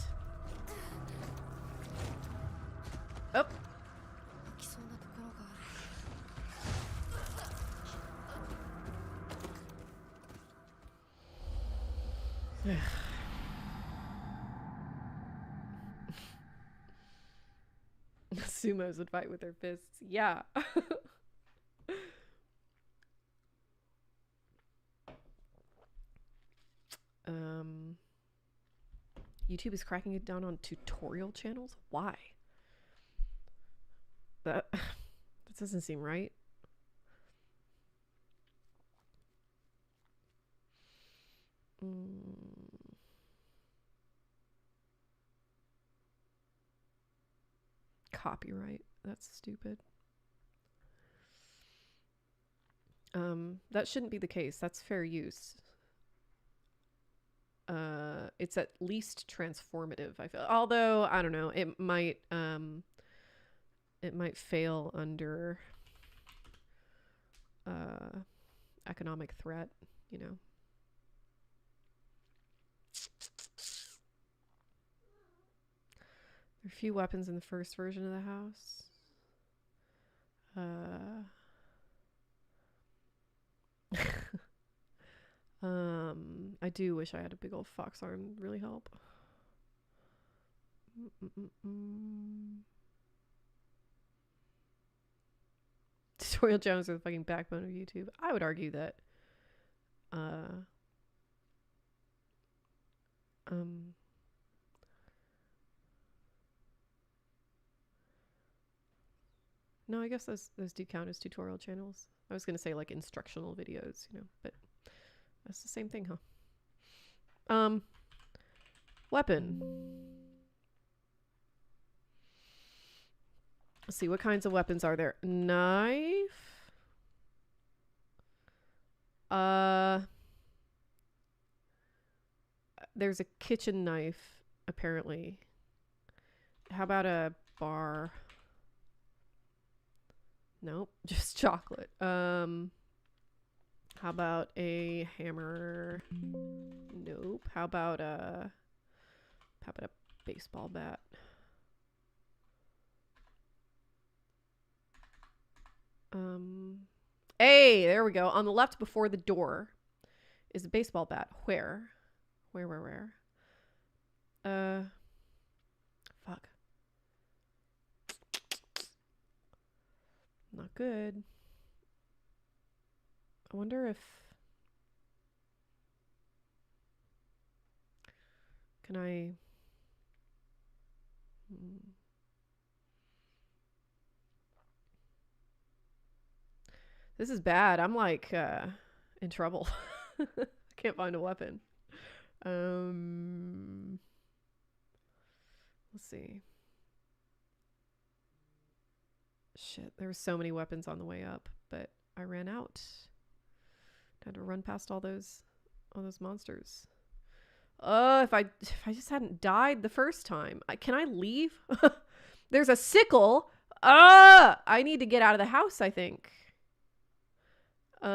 Oh. Sumos would fight with their fists. Yeah. YouTube is cracking it down on tutorial channels? Why? That doesn't seem right. Copyright. That's stupid. That shouldn't be the case. That's fair use. it's at least transformative, I feel. Although, I don't know, it might fail under economic threat, you know. There are few weapons in the first version of the house. I do wish I had a big old fox arm. Really help. Tutorial channels are the fucking backbone of YouTube. I would argue that no, I guess those do count as tutorial channels. I was gonna say like instructional videos, you know, but that's the same thing, huh? Weapon. Let's see, what kinds of weapons are there? Knife. There's a kitchen knife, apparently. How about a bar? Nope, just chocolate. How about a hammer? Nope. How about a baseball bat? Hey, there we go. On the left before the door is a baseball bat. Where? Fuck. Not good. I wonder if... Can I... This is bad. I'm like in trouble. I can't find a weapon. Let's see. Shit, there were so many weapons on the way up, but I ran out. Had to run past all those monsters. If I just hadn't died the first time. Can I leave? There's a sickle. I need to get out of the house, I think. This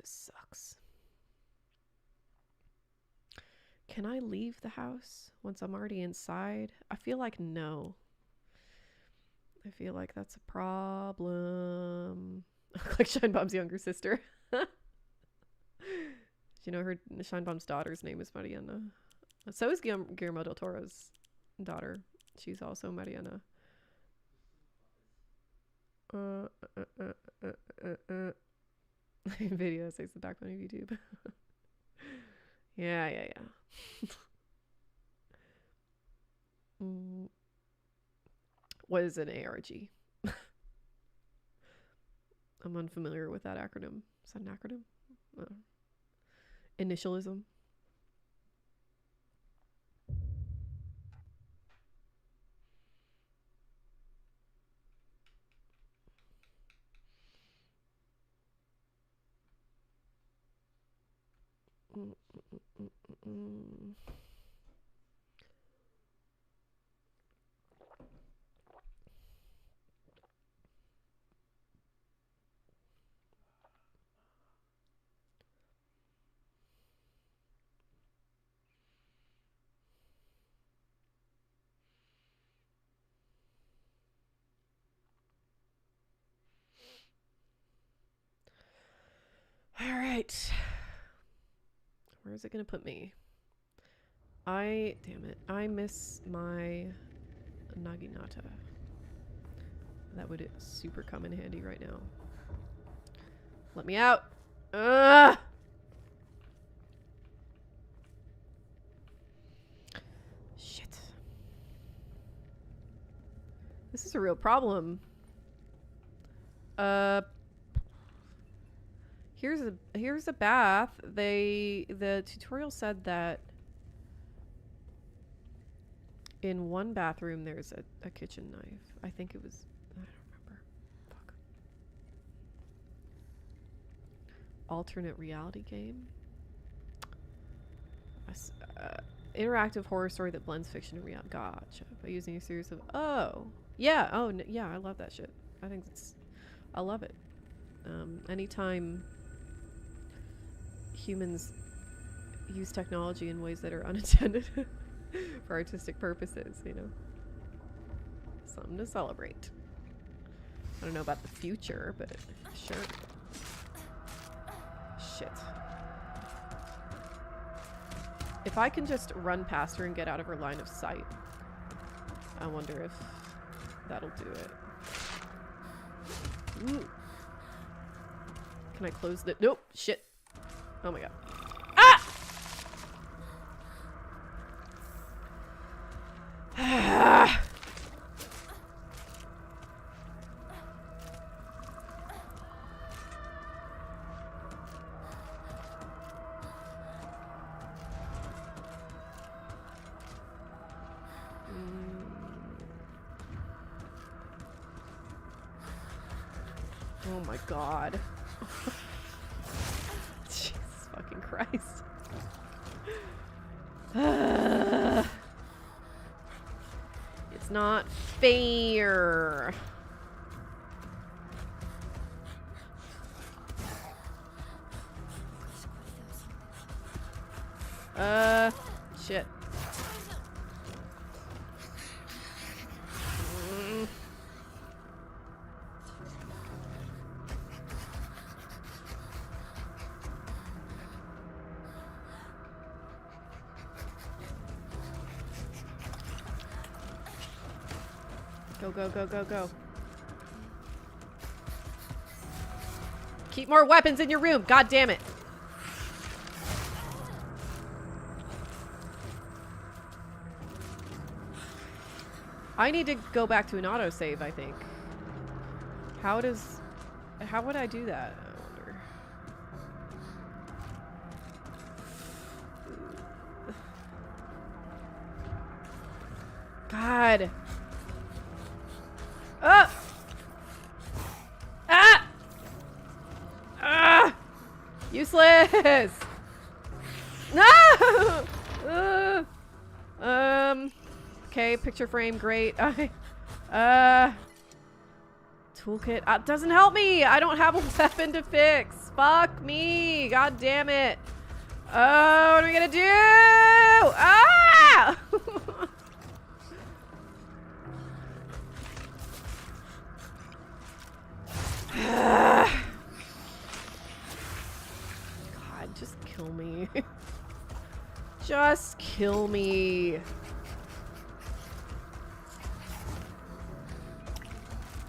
sucks. Can I leave the house once I'm already inside? I feel like no. I feel like that's a problem. Like Shinebom's younger sister. Do you know her? Shinebom's daughter's name is Mariana. So is Guillermo del Toro's daughter. She's also Mariana. Video says the backbone of YouTube. Yeah. What is an ARG? I'm unfamiliar with that acronym. Is that an acronym? Initialism. All right. Where is it going to put me? Damn it. I miss my Naginata. That would super come in handy right now. Let me out. Shit. This is a real problem. Here's a bath. The tutorial said that In one bathroom, there's a kitchen knife. I think it was... I don't remember. Fuck. Alternate reality game? Interactive horror story that blends fiction and reality. Gotcha. By using a series of... Oh! Yeah! Oh, yeah, I love that shit. I think it's... I love it. Anytime humans use technology in ways that are unintended for artistic purposes, you know. Something to celebrate. I don't know about the future, but sure. Shit. If I can just run past her and get out of her line of sight, I wonder if that'll do it. Ooh. Can I close the... Nope. Shit. Oh my god. Ah! Oh my god. Jesus fucking Christ. It's not fair. Shit. Go, go, go, go, go. Keep more weapons in your room. God damn it. I need to go back to an autosave, I think. How would I do that? I wonder. God. Ah! Ah! Ah! Useless! No! Okay, picture frame, great. Toolkit doesn't help me! I don't have a weapon to fix! Fuck me! God damn it! Oh, what are we gonna do? Ah! God, just kill me. Just kill me.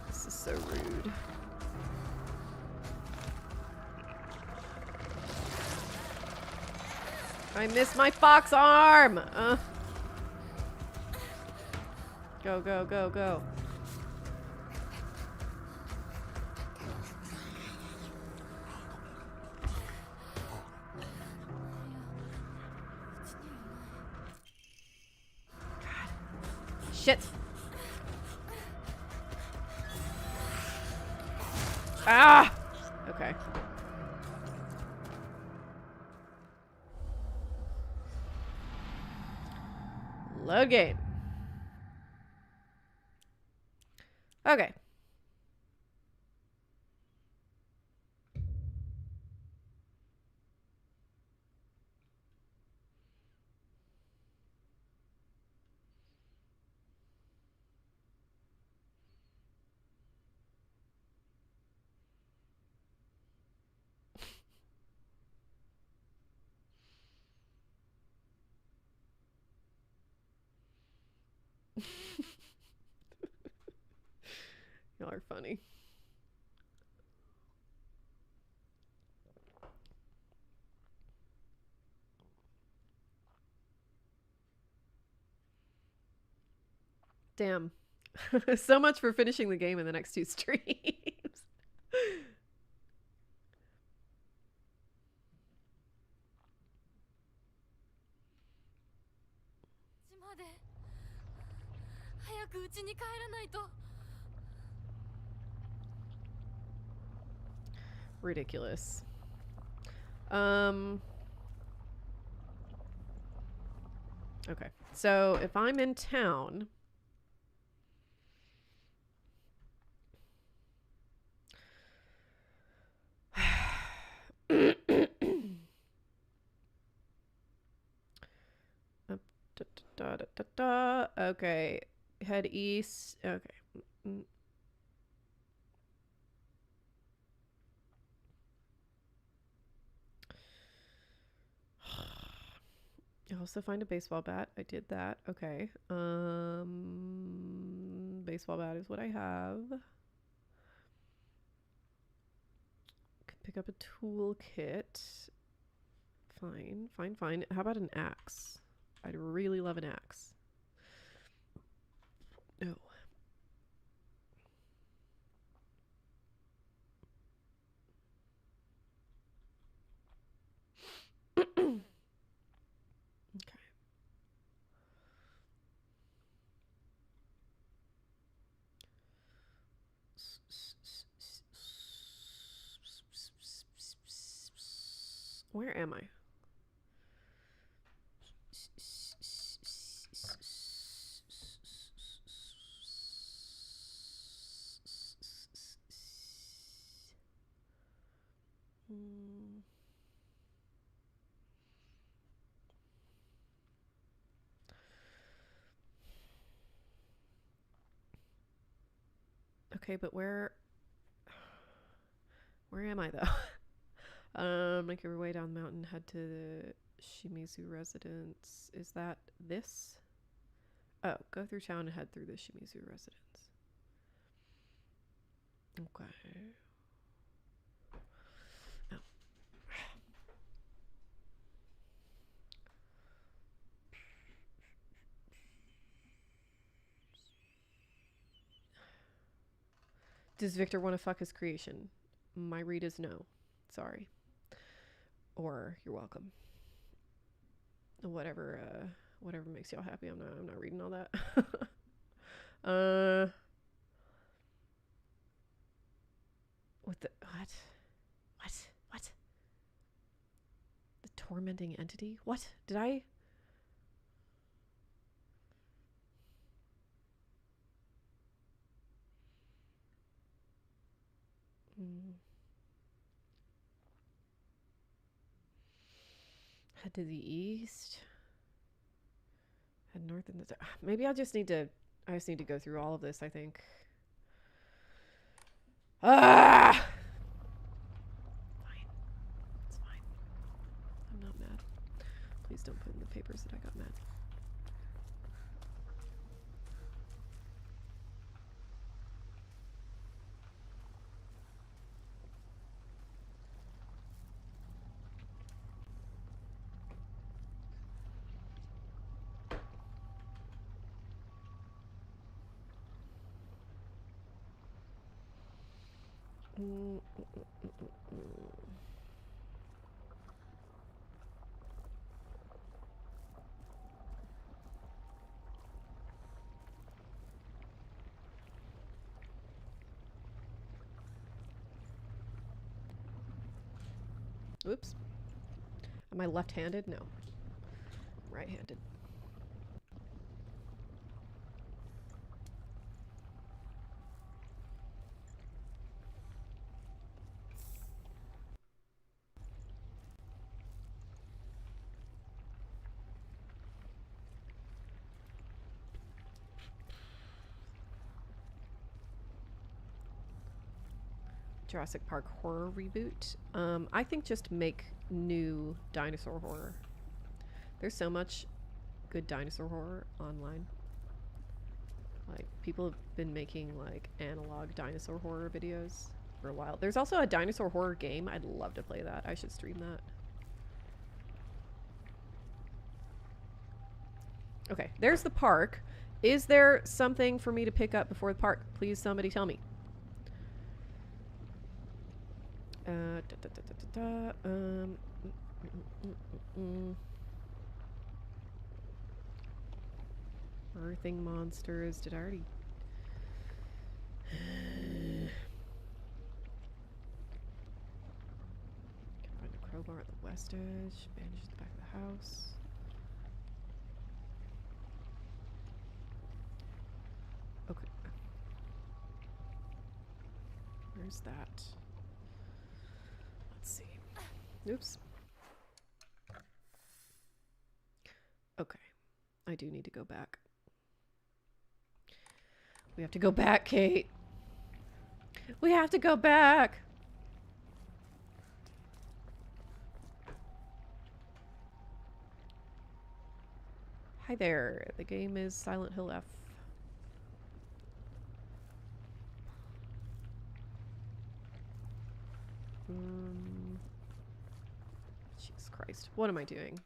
This is so rude. I missed my fox arm! Go, go, go, go. Shit. Ah! Okay. Load game. Okay. Y'all are funny. Damn. So much for finishing the game in the next 2 streams. 早く家に帰らないと。 Ridiculous. Okay. So if I'm in town, okay, head east. Okay. Also find a baseball bat. I did that. Okay. Baseball bat is what I have. Can pick up a toolkit. Fine, fine, fine. How about an axe? I'd really love an axe. Oh. Okay. Where am I? Okay, but where am I though? Make your way down the mountain, head to the Shimizu residence. Is that this? Oh, go through town and head through the Shimizu residence. Okay. Oh. Does Victor want to fuck his creation? My read is no. Sorry. Or you're welcome. Whatever makes y'all happy. I'm not reading all that. What? The tormenting entity? What? Did I? Head to the east. Head north in the... Maybe I just need to go through all of this, I think. Ah! Fine. It's fine. I'm not mad. Please don't put in the papers that I got mad. Oops. Am I left-handed? No. I'm right-handed. Jurassic Park horror reboot. I think just make new dinosaur horror. There's so much good dinosaur horror online. Like, people have been making like analog dinosaur horror videos for a while. There's also a dinosaur horror game. I'd love to play that. I should stream that. Okay, there's the park. Is there something for me to pick up before the park? Please, somebody tell me. Earthing monsters. Did I already... Can find a crowbar at the west edge. Bandage at the back of the house. Okay. Where's that? Let's see. Oops. Okay. I do need to go back. We have to go back, Kate. We have to go back. Hi there. The game is Silent Hill F. Jesus Christ. What am I doing?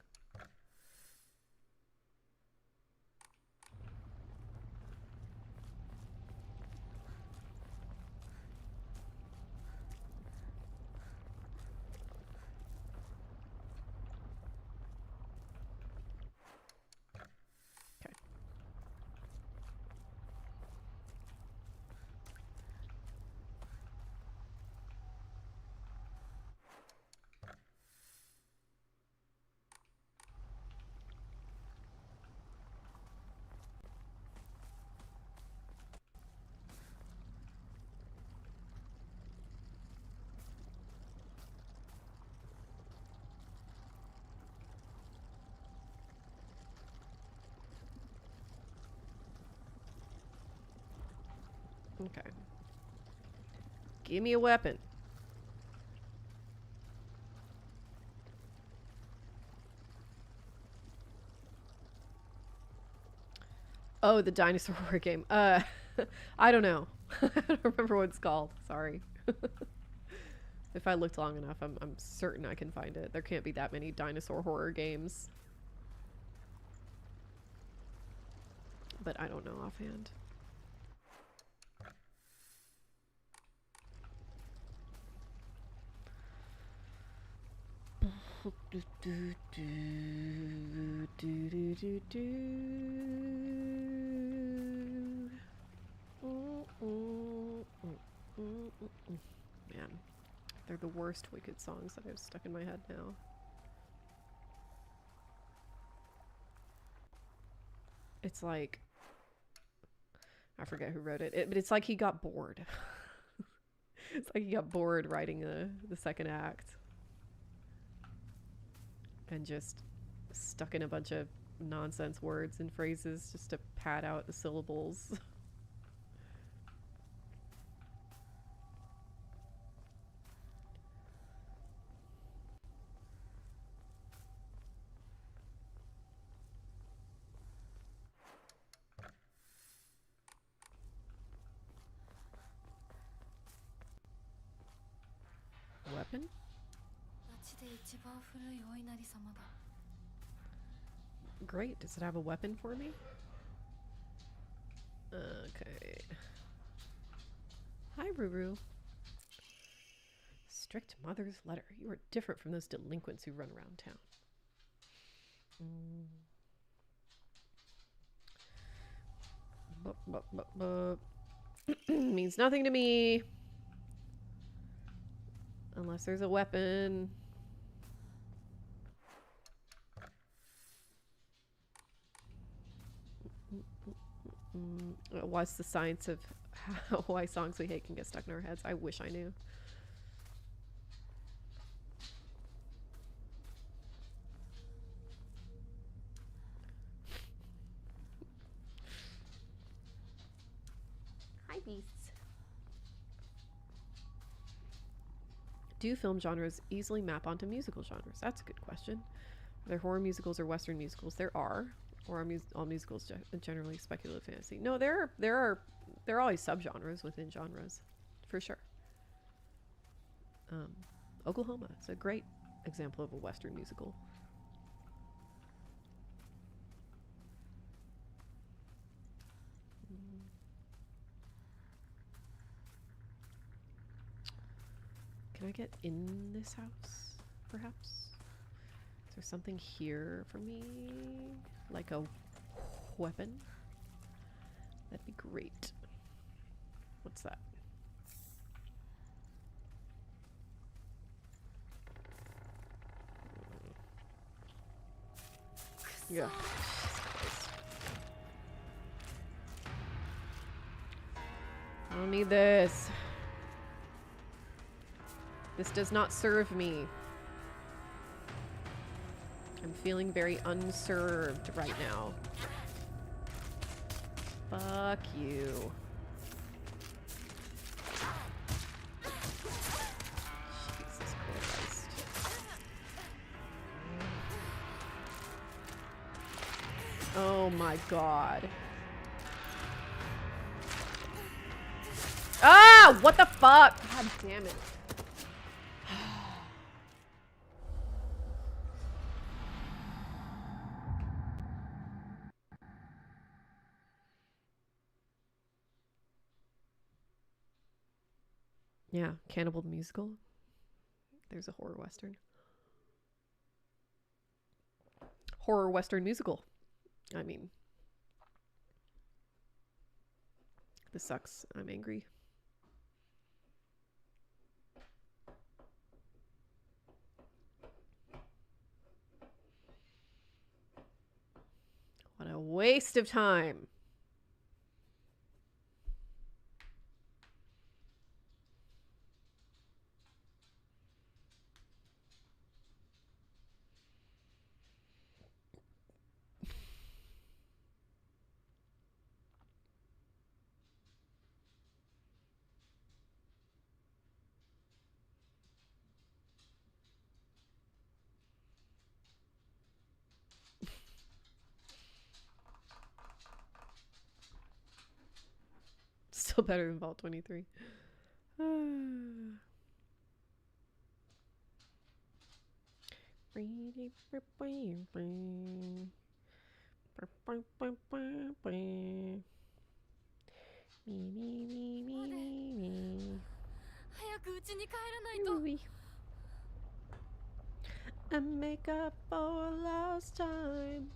Okay. Give me a weapon. Oh, the dinosaur horror game. I don't know. I don't remember what it's called. Sorry. If I looked long enough, I'm certain I can find it. There can't be that many dinosaur horror games. But I don't know offhand. Man, they're the worst Wicked songs that I've stuck in my head now. It's like, I forget who wrote it, but it's like he got bored. It's like he got bored writing the second act. And just stuck in a bunch of nonsense words and phrases just to pad out the syllables. Weapon? Great. Does it have a weapon for me? Okay. Hi, Ruru. Strict mother's letter. You are different from those delinquents who run around town. Means nothing to me. Unless there's a weapon. What's the science of why songs we hate can get stuck in our heads? I wish I knew. Hi, beasts. Do film genres easily map onto musical genres? That's a good question. Are there horror musicals or Western musicals? There are. Or are all musicals generally speculative fantasy? No, there are always subgenres within genres, for sure. Oklahoma is a great example of a Western musical. Can I get in this house, perhaps? Is there something here for me? Like a weapon? That'd be great. What's that? Yeah. I don't need this. This does not serve me. I'm feeling very unserved right now. Fuck you. Jesus Christ. Oh my god. Ah! What the fuck? God damn it. Yeah, Cannibal the Musical. There's a horror western. Horror western musical. I mean, this sucks. I'm angry. What a waste of time. Still better than Vault 23. And make up for lost time.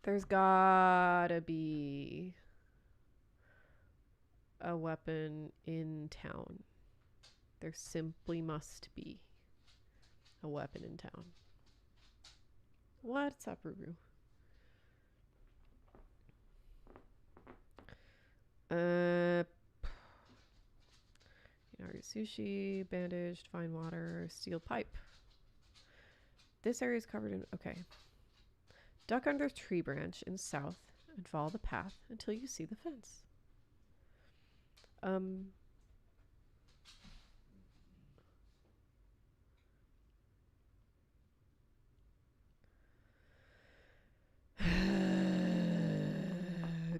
There's gotta be a weapon in town. There simply must be a weapon in town. What's up, Ruru? Sushi, bandaged, fine water, steel pipe. This area is covered in... Okay. Duck under tree branch in south and follow the path until you see the fence.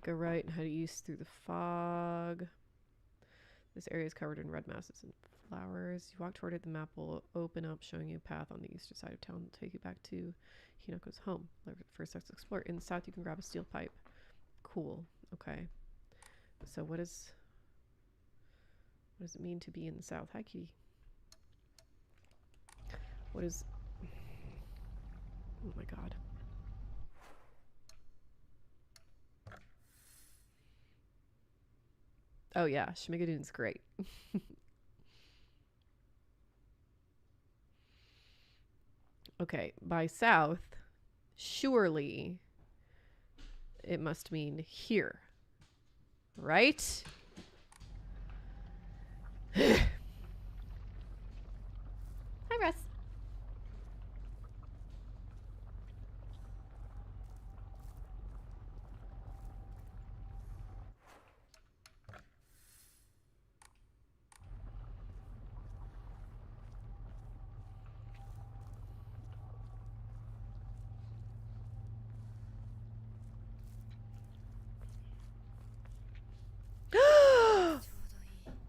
Go right and head east through the fog. This area is covered in red masses and flowers. You walk toward it, the map will open up, showing you a path on the eastern side of town that will take you back to Hinako's home. First, let's explore. In the south, you can grab a steel pipe. Cool. Okay. So what does it mean to be in the south? Hi, kitty. What is... Oh my god. Oh yeah, Schmigadoon's great. Okay, by south, surely it must mean here, right? Hi, Russ.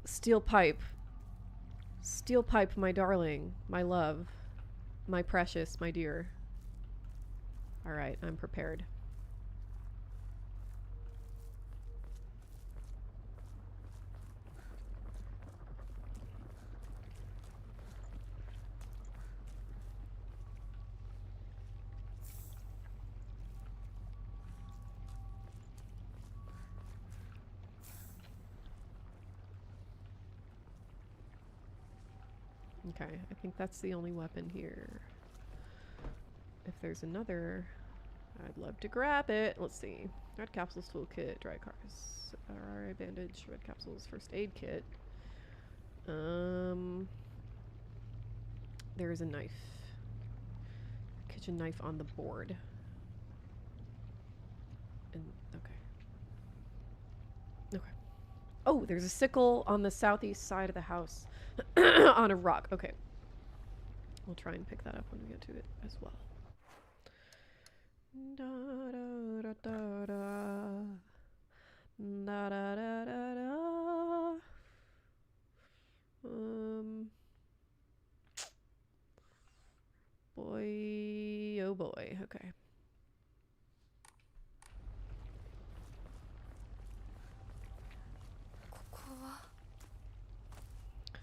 Steel pipe. Steel pipe, my darling, my love, my precious, my dear. All right, I'm prepared. Okay, I think that's the only weapon here. If there's another, I'd love to grab it. Let's see. Red capsules, toolkit, dry carcass, RRA bandage, red capsules, first aid kit. There is a knife. Kitchen knife on the board. And okay. Okay. Oh, there's a sickle on the southeast side of the house. On a rock. Okay. We'll try and pick that up when we get to it as well. Da da da da da. Da da da da da. Boy, oh boy. Okay. ここは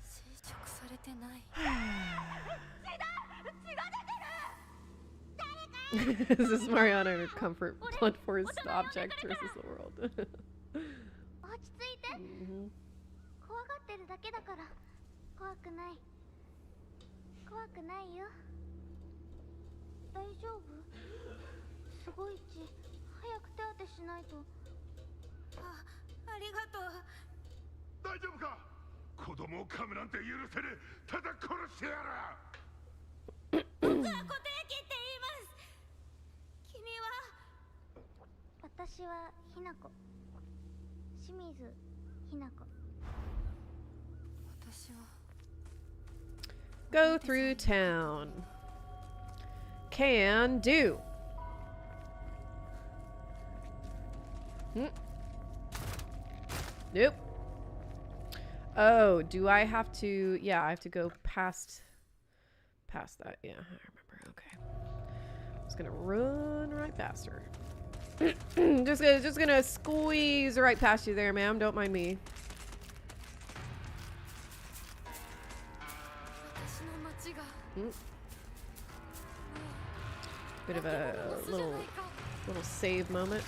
侵食されてない。 This is Mariana in her comfort blunt force object versus the world. 落ち着いて。怖がってるだけだから。怖くない。怖くないよ。大丈夫？すごい血。早く手当てしないと。ありがとう。大丈夫か？子供を噛むなんて許せねえ。ただ殺してやる。僕は固定機って言います。君は？私はひなこ。清水ひなこ。私は。 Go through town. Can do. Nope. Oh, do I have to? Yeah, I have to go past that. Yeah, I remember. Okay. I was gonna run right past her. just gonna squeeze right past you there, ma'am. Don't mind me. Bit of a little save moment.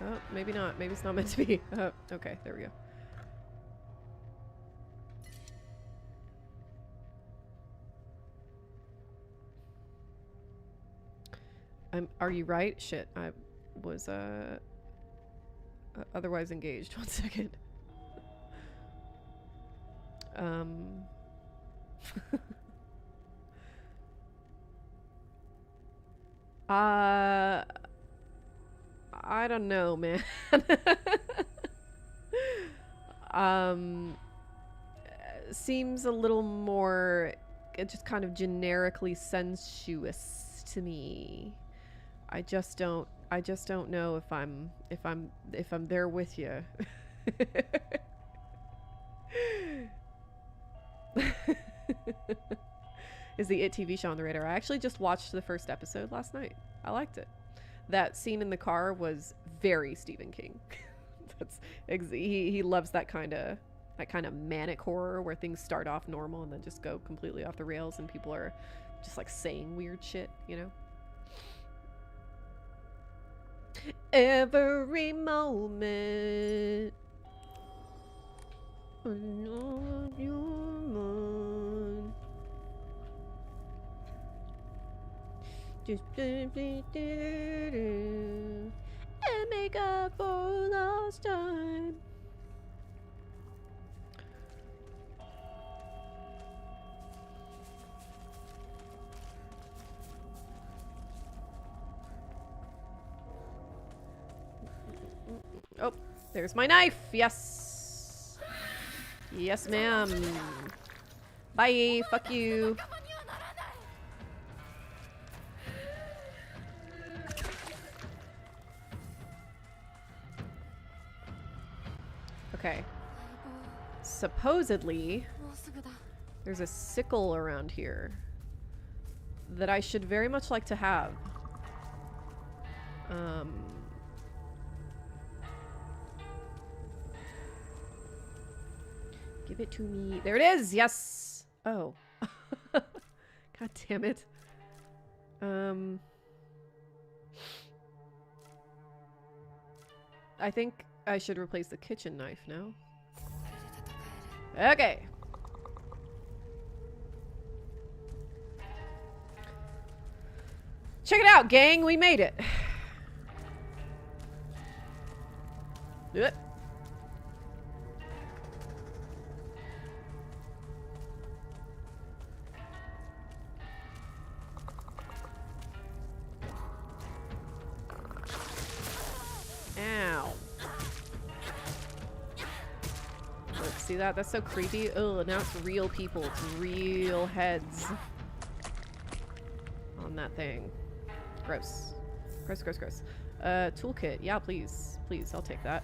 Oh, maybe not. Maybe it's not meant to be. Oh, okay, there we go. Are you right? Shit, I was otherwise engaged. 1 second. I don't know, man. Seems a little more just kind of generically sensuous to me. I just don't know if I'm there with you. Is the It TV show on the radar? I actually just watched the first episode last night. I liked it. That scene in the car was very Stephen King. He loves that kind of manic horror where things start off normal and then just go completely off the rails and people are just like saying weird shit, you know? Every moment on your mind. Just and make up for lost time. Oh, there's my knife. Yes. Yes, ma'am. Bye. Fuck you. Okay. Supposedly, there's a sickle around here that I should very much like to have. Give it to me. There it is! Yes! Oh. God damn it. I think I should replace the kitchen knife now. Okay. check it out, gang. We made it. Do it. Ow. Look, see that? That's so creepy. Oh, now it's real people. It's real heads on that thing. Gross. Gross, gross, gross. Toolkit. Yeah, please. Please, I'll take that.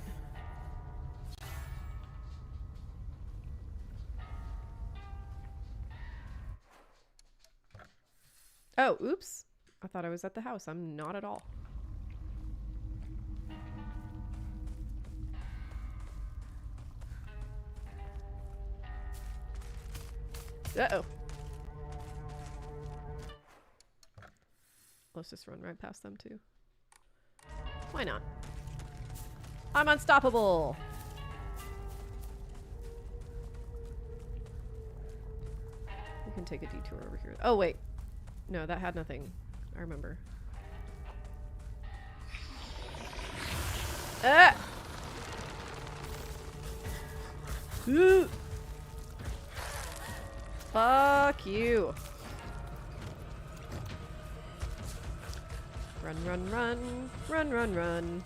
Oh, oops. I thought I was at the house. I'm not at all. Uh-oh. Let's just run right past them, too. Why not? I'm unstoppable! We can take a detour over here. Oh, wait. No, that had nothing. I remember. Ah! Ooh! Fuck you. Run, run, run. Run, run, run.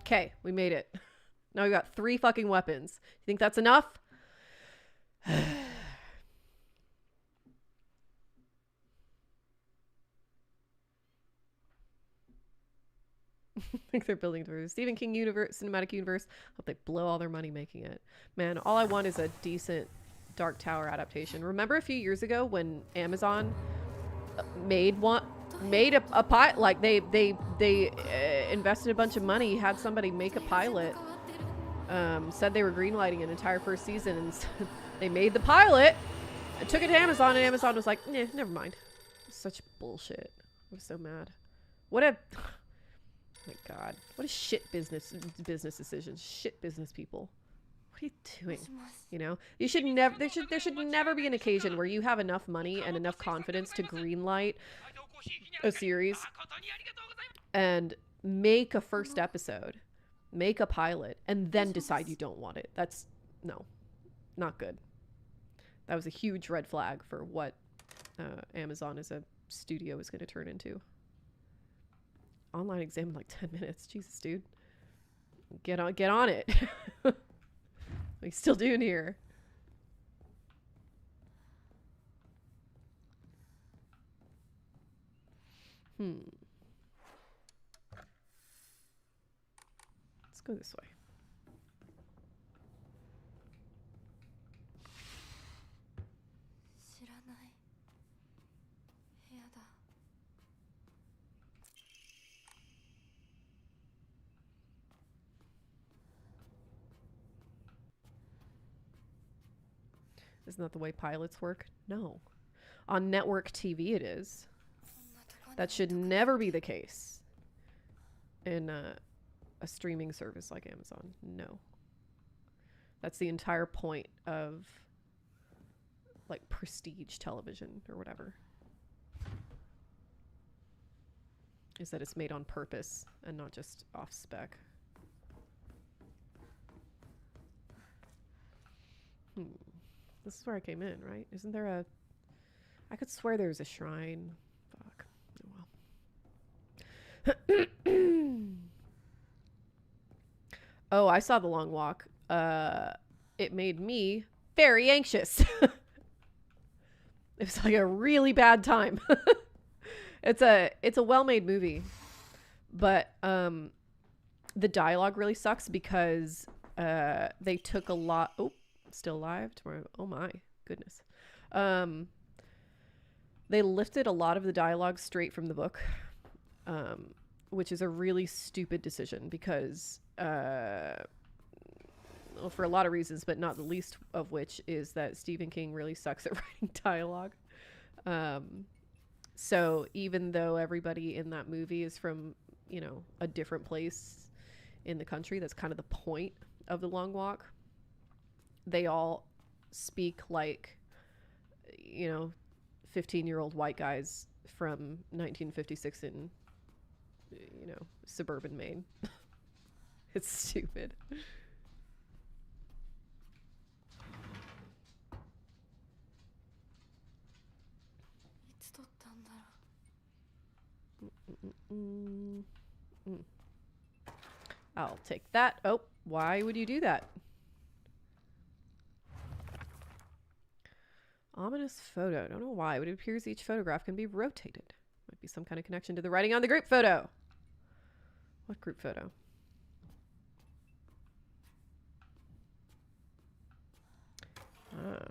Okay, we made it. Now we got 3 fucking weapons. You think that's enough? I think they're building through the Stephen King universe, cinematic universe. Hope they blow all their money making it. Man, all I want is a decent Dark Tower adaptation. Remember a few years ago when Amazon made a pilot? Like they invested a bunch of money, had somebody make a pilot. Said they were greenlighting an entire first season, and they made the pilot. I took it to Amazon, and Amazon was like, "Nah, never mind." Such bullshit. I'm so mad. What a my god, what a shit business decisions. Shit business people. What are you doing? You know, you should never. There should never be an occasion where you have enough money and enough confidence to greenlight a series and make a first episode, make a pilot, and then decide you don't want it. That's no, not good. That was a huge red flag for what Amazon as a studio is going to turn into. Online exam in like 10 minutes. Jesus, dude. Get on it. What are you still doing here? Let's go this way. Isn't that the way pilots work? No. On network TV it is. That should never be the case in a streaming service like Amazon. No. That's the entire point of like prestige television or whatever. Is that it's made on purpose and not just off spec. This is where I came in, right? Isn't there a... I could swear there was a shrine. Fuck. Oh, well. Oh, I saw The Long Walk. It made me very anxious. It was like a really bad time. It's a well-made movie. But the dialogue really sucks because they took a lot... Oh. Still alive? Oh my goodness. They lifted a lot of the dialogue straight from the book, which is a really stupid decision because well, for a lot of reasons, but not the least of which is that Stephen King really sucks at writing dialogue. So even though everybody in that movie is from, you know, a different place in the country, that's kind of the point of The Long Walk, they all speak like, 15-year-old white guys from 1956 in, suburban Maine. It's stupid. I'll take that. Oh, why would you do that? Ominous photo. I don't know why, but it appears each photograph can be rotated. Might be some kind of connection to the writing on the group photo. What group photo? Ah.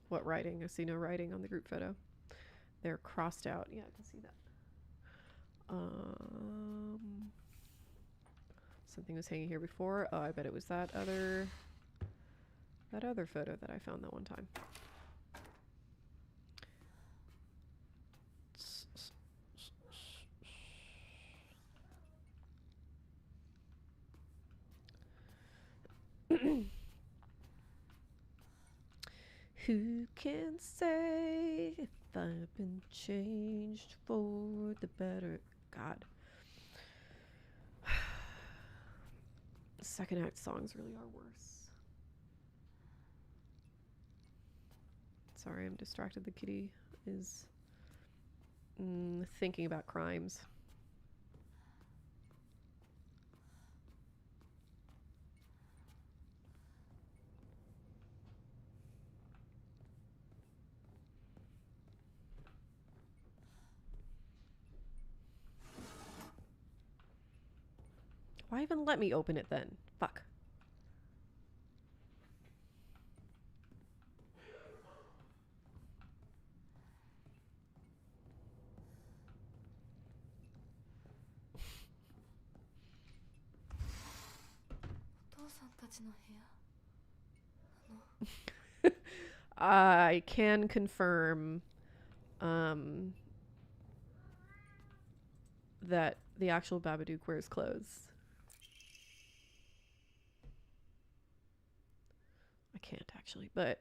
What writing? I see no writing on the group photo. They're crossed out. Yeah, I can see that. Something was hanging here before. Oh, I bet it was that other photo that I found that one time. Who can say if I've been changed for the better? God. Second act songs really are worse. Sorry, I'm distracted. The kitty is thinking about crimes. Why even let me open it then? Fuck. I can confirm that the actual Babadook wears clothes. I can't actually, but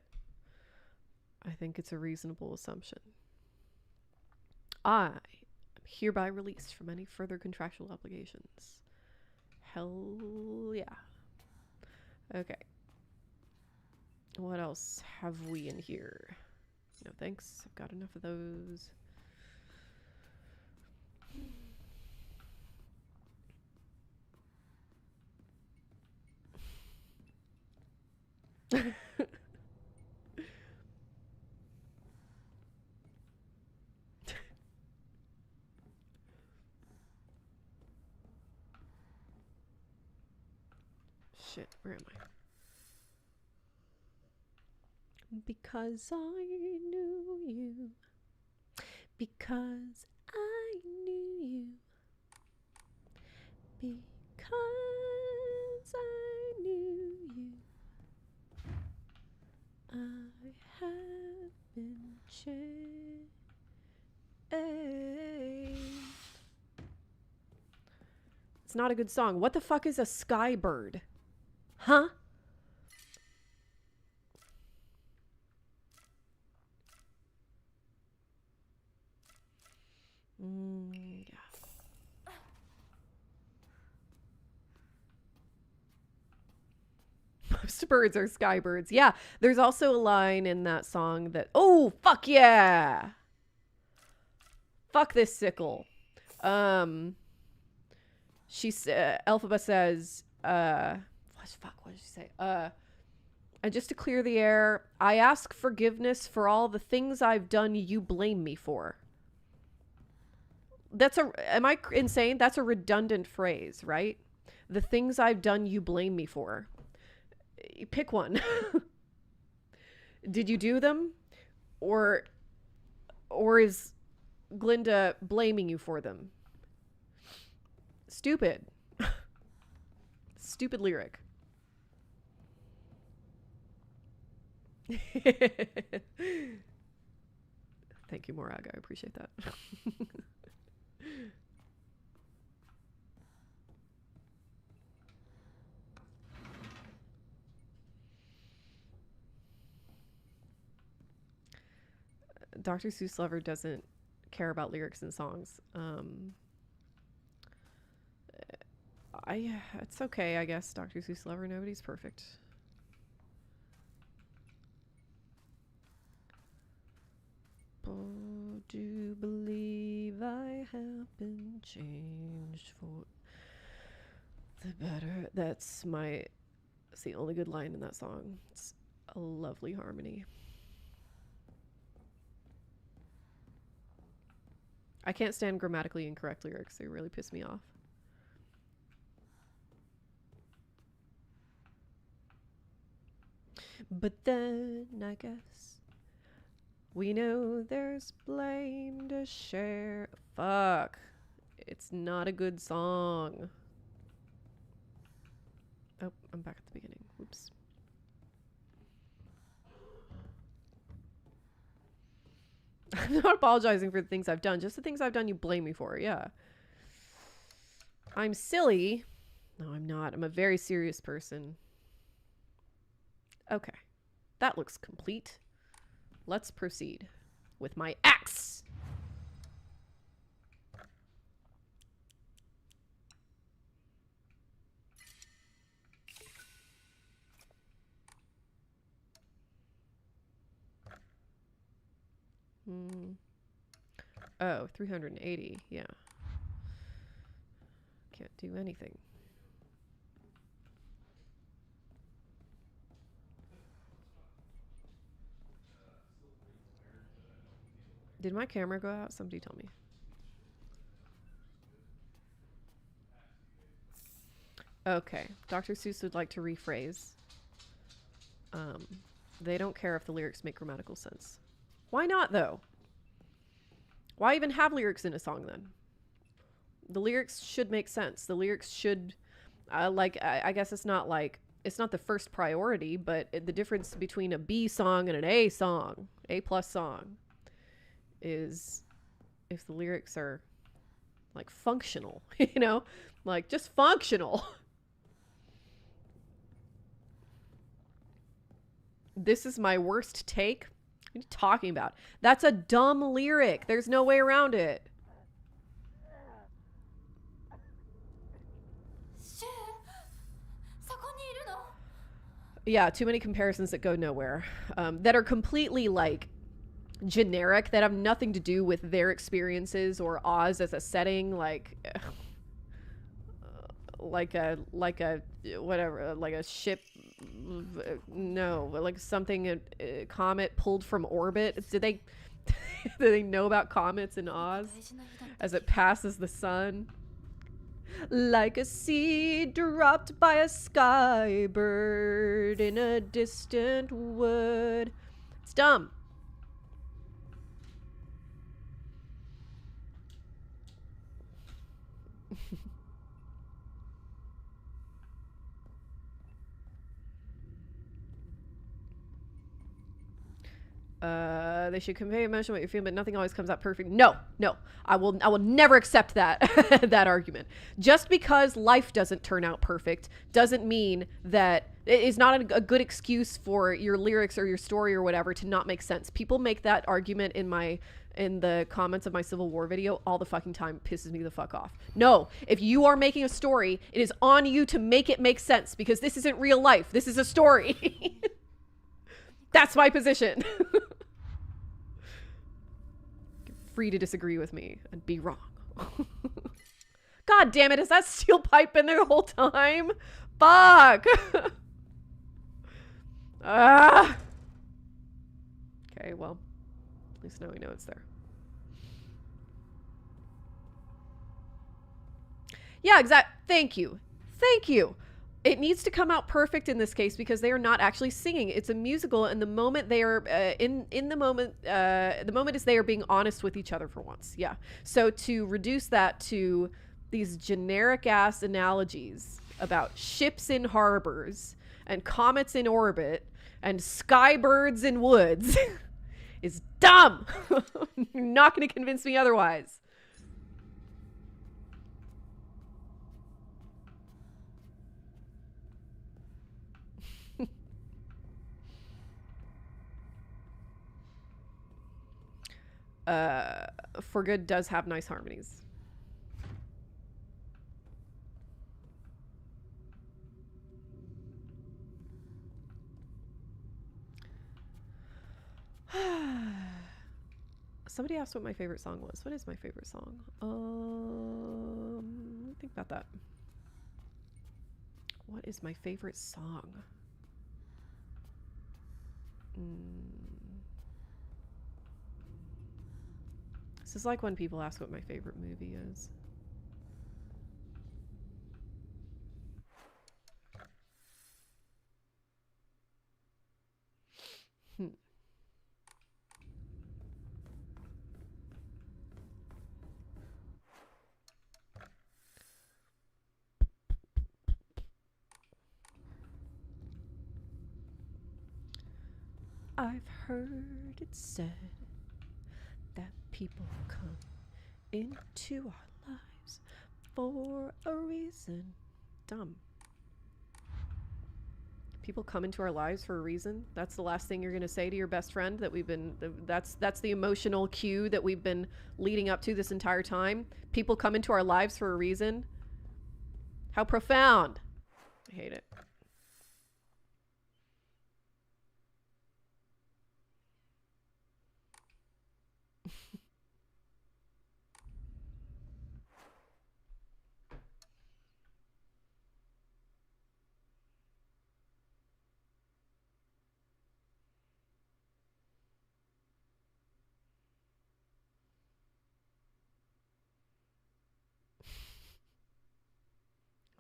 I think it's a reasonable assumption. I am hereby released from any further contractual obligations. Hell yeah. Okay. What else have we in here? No thanks. I've got enough of those. Shit, where am I? Because I knew you. Because I knew you. Because I knew you. I have been changed. It's not a good song. What the fuck is a sky bird? Huh? Yeah. Most birds are sky birds. Yeah, there's also a line in that song that, oh, fuck yeah! Fuck this sickle. Elphaba says, what did she say? And just to clear the air, I ask forgiveness for all the things I've done you blame me for. Am I insane? That's a redundant phrase, right? The things I've done you blame me for. Pick one. Did you do them? Or is Glinda blaming you for them? Stupid. stupid lyric. Thank you, Morag. I appreciate that. Dr. Seuss Lover doesn't care about lyrics in songs. It's okay, I guess. Dr. Seuss Lover, nobody's perfect. Oh, do believe I have been changed for the better. That's the only good line in that song. It's a lovely harmony. I can't stand grammatically incorrect lyrics. They really piss me off. But then, I guess, we know there's blame to share. Fuck. It's not a good song. Oh, I'm back at the beginning. Whoops. I'm not apologizing for the things I've done. Just the things I've done you blame me for. Yeah. I'm silly. No, I'm not. I'm a very serious person. Okay. That looks complete. Let's proceed with my axe. Oh, 380. Yeah. Can't do anything. Did my camera go out? Somebody tell me. Okay. Dr. Seuss would like to rephrase. They don't care if the lyrics make grammatical sense. Why not, though? Why even have lyrics in a song, then? The lyrics should make sense. The lyrics should... I guess it's not like... It's not the first priority, but the difference between a B song and an A song, A+ song, is if the lyrics are, like, functional, you know? Like, just functional. This is my worst take? What are you talking about? That's a dumb lyric. There's no way around it. Yeah, too many comparisons that go nowhere. That are completely, like, generic, that have nothing to do with their experiences or Oz as a setting, like a whatever, like a ship, no, like something, a comet pulled from orbit. Did they do they know about comets in Oz as it passes the sun? Like a seed dropped by a sky bird in a distant wood. It's dumb. They should convey emotion what you're feeling, but nothing always comes out perfect. No, I will never accept that that argument. Just because life doesn't turn out perfect doesn't mean that it is not a good excuse for your lyrics or your story or whatever to not make sense. People make that argument in the comments of my Civil War video all the fucking time. It pisses me the fuck off. No, if you are making a story, it is on you to make it make sense, because this isn't real life. This is a story. That's my position. Free to disagree with me and be wrong. God damn it, is that steel pipe in there the whole time? Fuck! Okay, well, at least now we know it's there. Yeah, exactly. Thank you. It needs to come out perfect in this case because they are not actually singing. It's a musical, and the moment they are the moment is they are being honest with each other for once. Yeah. So to reduce that to these generic ass analogies about ships in harbors and comets in orbit and skybirds in woods is dumb. You're not going to convince me otherwise. For Good does have nice harmonies. Somebody asked what my favorite song was. What is my favorite song? Think about that. What is my favorite song? This is like when people ask what my favorite movie is. I've heard it said that people come into our lives for a reason. Dumb. People come into our lives for a reason? That's the last thing you're going to say to your best friend that we've been... That's the emotional cue that we've been leading up to this entire time? People come into our lives for a reason? How profound. I hate it.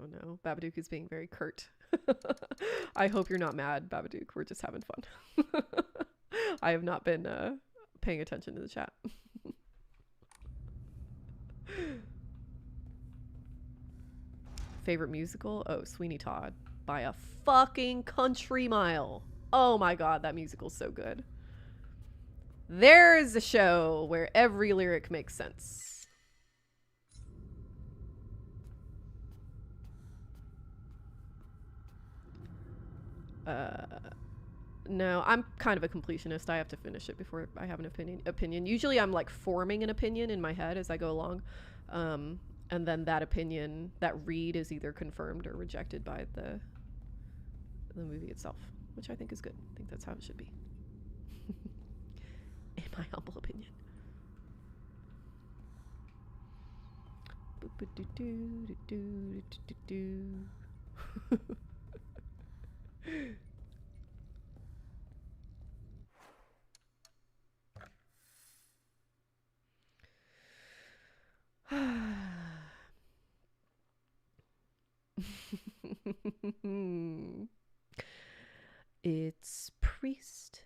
Oh no, Babadook is being very curt. I hope you're not mad, Babadook. We're just having fun. I have not been paying attention to the chat. Favorite musical? Oh, Sweeney Todd. By a fucking country mile. Oh my god, that musical's so good. There's a show where every lyric makes sense. No, I'm kind of a completionist. I have to finish it before I have an opinion. Usually I'm like forming an opinion in my head as I go along. And then that opinion, that read is either confirmed or rejected by the movie itself, which I think is good. I think that's how it should be. In my humble opinion. It's priest,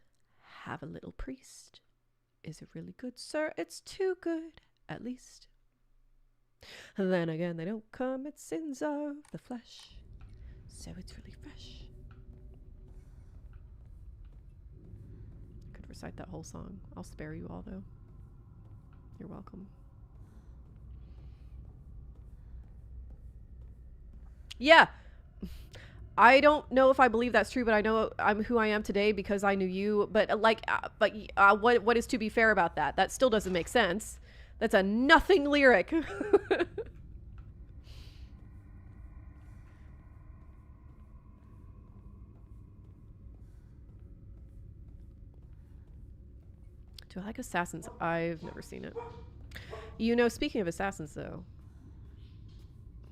have a little priest. Is it really good, sir? It's too good, at least. Then again, they don't commit sins of the flesh, so it's really fresh. I could recite that whole song. I'll spare you all, though. You're welcome. Yeah. I don't know if I believe that's true, but I know I'm who I am today because I knew you. But what is to be fair about that? That still doesn't make sense. That's a nothing lyric. Do I like Assassins? I've never seen it. You know, speaking of Assassins, though,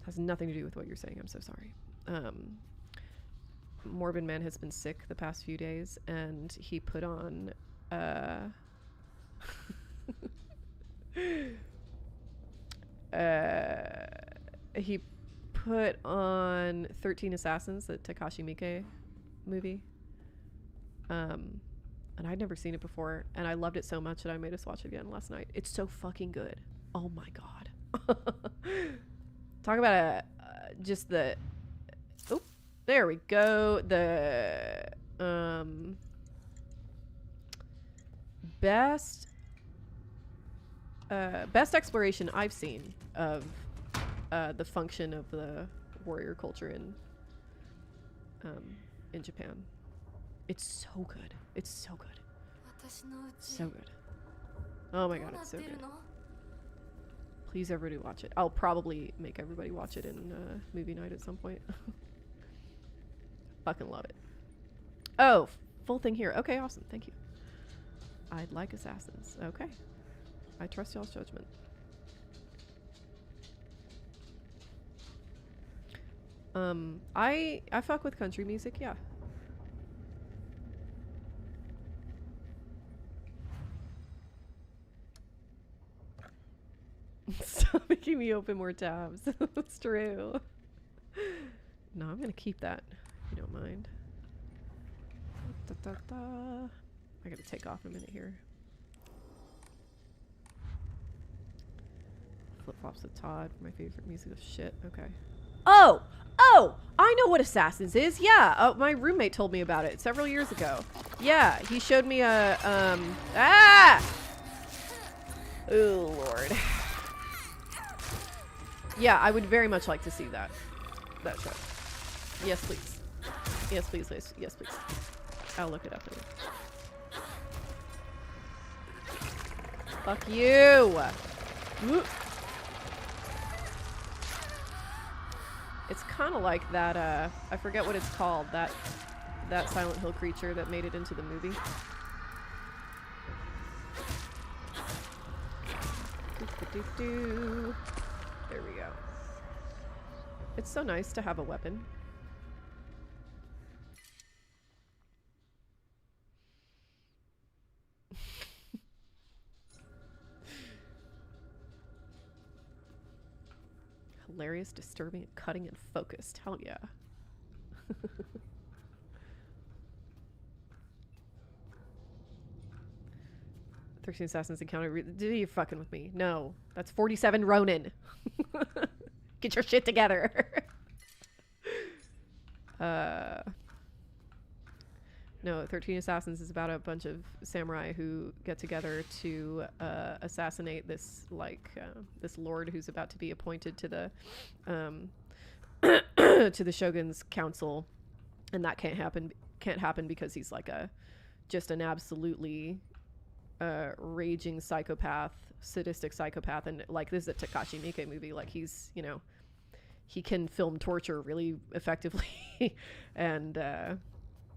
has nothing to do with what you're saying. I'm so sorry. Morbid Man has been sick the past few days, and he put on he put on 13 Assassins, the Takashi Miike movie, and I'd never seen it before, and I loved it so much that I made us watch it again last night. It's so fucking good. Oh my god. Talk about just the There we go. The best best exploration I've seen of the function of the warrior culture in Japan. It's so good. It's so good. So good. Oh my god, it's so good. Please everybody watch it. I'll probably make everybody watch it in movie night at some point. Fucking love it. Oh, full thing here. Okay, awesome. Thank you. I'd like Assassins. Okay. I trust y'all's judgment. I fuck with country music, yeah. Stop making me open more tabs. That's true. No, I'm gonna keep that, if you don't mind. I gotta take off in a minute here. Flip-flops with Todd, my favorite musical shit. Okay. Oh! Oh! I know what Assassins is! Yeah! My roommate told me about it several years ago. Yeah, he showed me a, Ah! Oh, Lord. Yeah, I would very much like to see that show. Yes, please. Yes, please, please. Yes, please. I'll look it up later. Fuck you! Ooh. It's kind of like that, I forget what it's called, that Silent Hill creature that made it into the movie. There we go. It's so nice to have a weapon. Hilarious, disturbing, cutting, and focused. Hell yeah. 13 Assassins Encounter. Do you fucking with me? No. That's 47 Ronin. Get your shit together. No, 13 Assassins is about a bunch of samurai who get together to assassinate this, like, this lord who's about to be appointed to the to the shogun's council, and that can't happen because he's like just an absolutely raging psychopath, sadistic psychopath, and like this is a Takashi Miike movie. Like he's, you know, he can film torture really effectively, and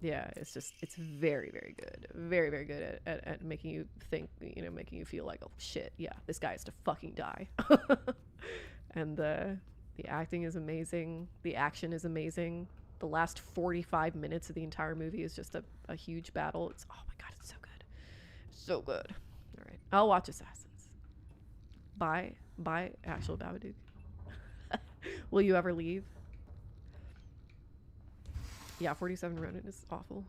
yeah, it's very, very good, very, very good at making you think, you know, making you feel like, oh shit, yeah, this guy has to fucking die. And the acting is amazing, the action is amazing. The last 45 minutes of the entire movie is just a huge battle. It's, oh my god, it's so good. So good. All right, I'll watch Assassins. Bye actual Babadook. Will you ever leave? Yeah, 47 Ronin is awful.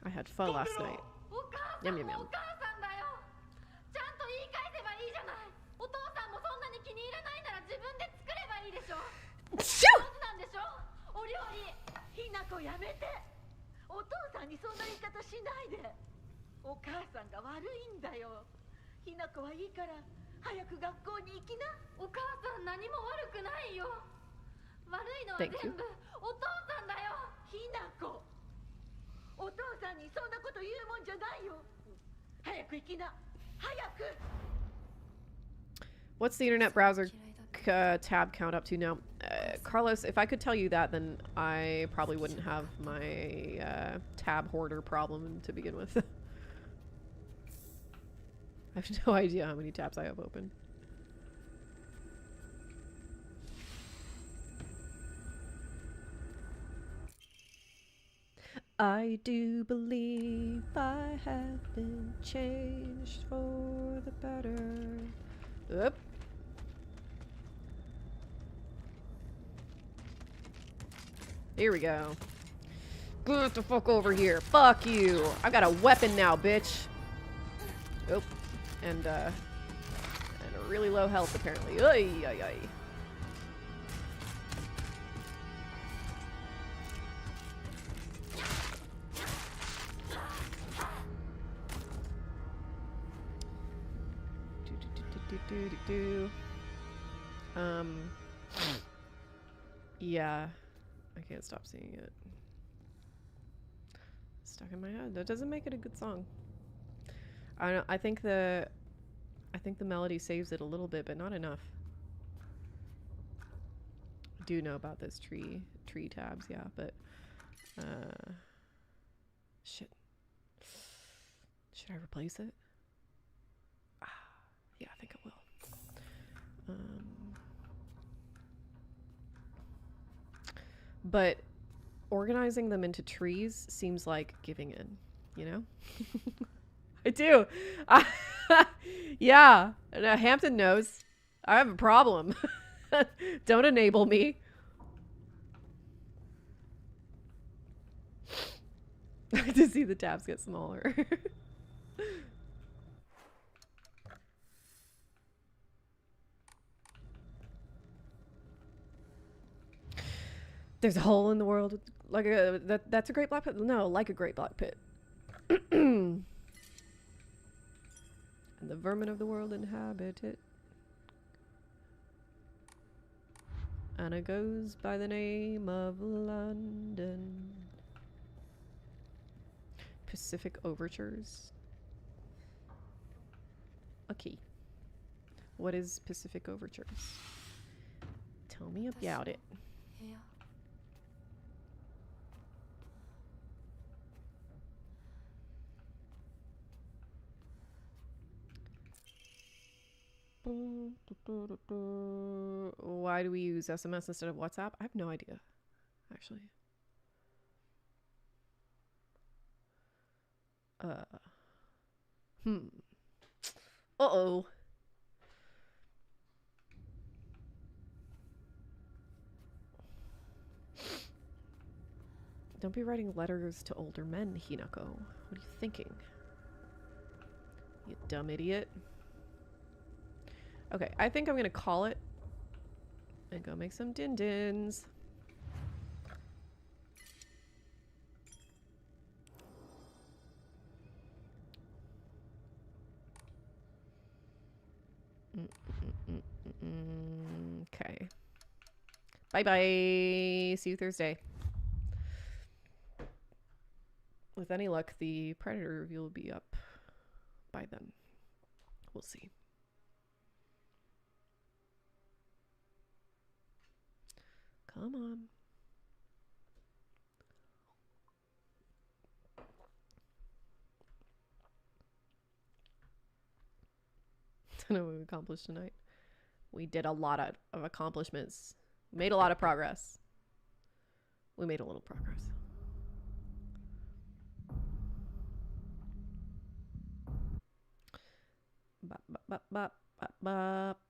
I had pho last night. Yum yum yum. Thank you. What's the internet browser tab count up to now? Carlos, if I could tell you that, then I probably wouldn't have my tab hoarder problem to begin with. I have no idea how many tabs I have open. I do believe I have been changed for the better. Oop. Here we go. Get the fuck over here. Fuck you. I got a weapon now, bitch. Oh. And a really low health, apparently. Ay, ay, ay. Yeah. I can't stop seeing it. Stuck in my head. That doesn't make it a good song. I don't know, I think the melody saves it a little bit, but not enough. I do know about this tree tabs, yeah, but shit. Should I replace it? Yeah, I think I will. But organizing them into trees seems like giving in, you know? I do. Yeah. Hampton knows. I have a problem. Don't enable me. To see the tabs get smaller. There's a hole in the world, like that's a great black pit. No, like a great black pit. And the vermin of the world inhabit it. And it goes by the name of London. Pacific Overtures. Okay. What is Pacific Overtures? Tell me about it. Why do we use SMS instead of WhatsApp? I have no idea, actually. Uh-oh. Don't be writing letters to older men, Hinako. What are you thinking? You dumb idiot. Okay, I think I'm gonna call it and go make some din-dins. Okay. Bye-bye. See you Thursday. With any luck, the Predator review will be up by then. We'll see. Come on. I don't know what we accomplished tonight. We did a lot of accomplishments. Made a lot of progress. We made a little progress. Bop, bop, bop, bop, bop, bop.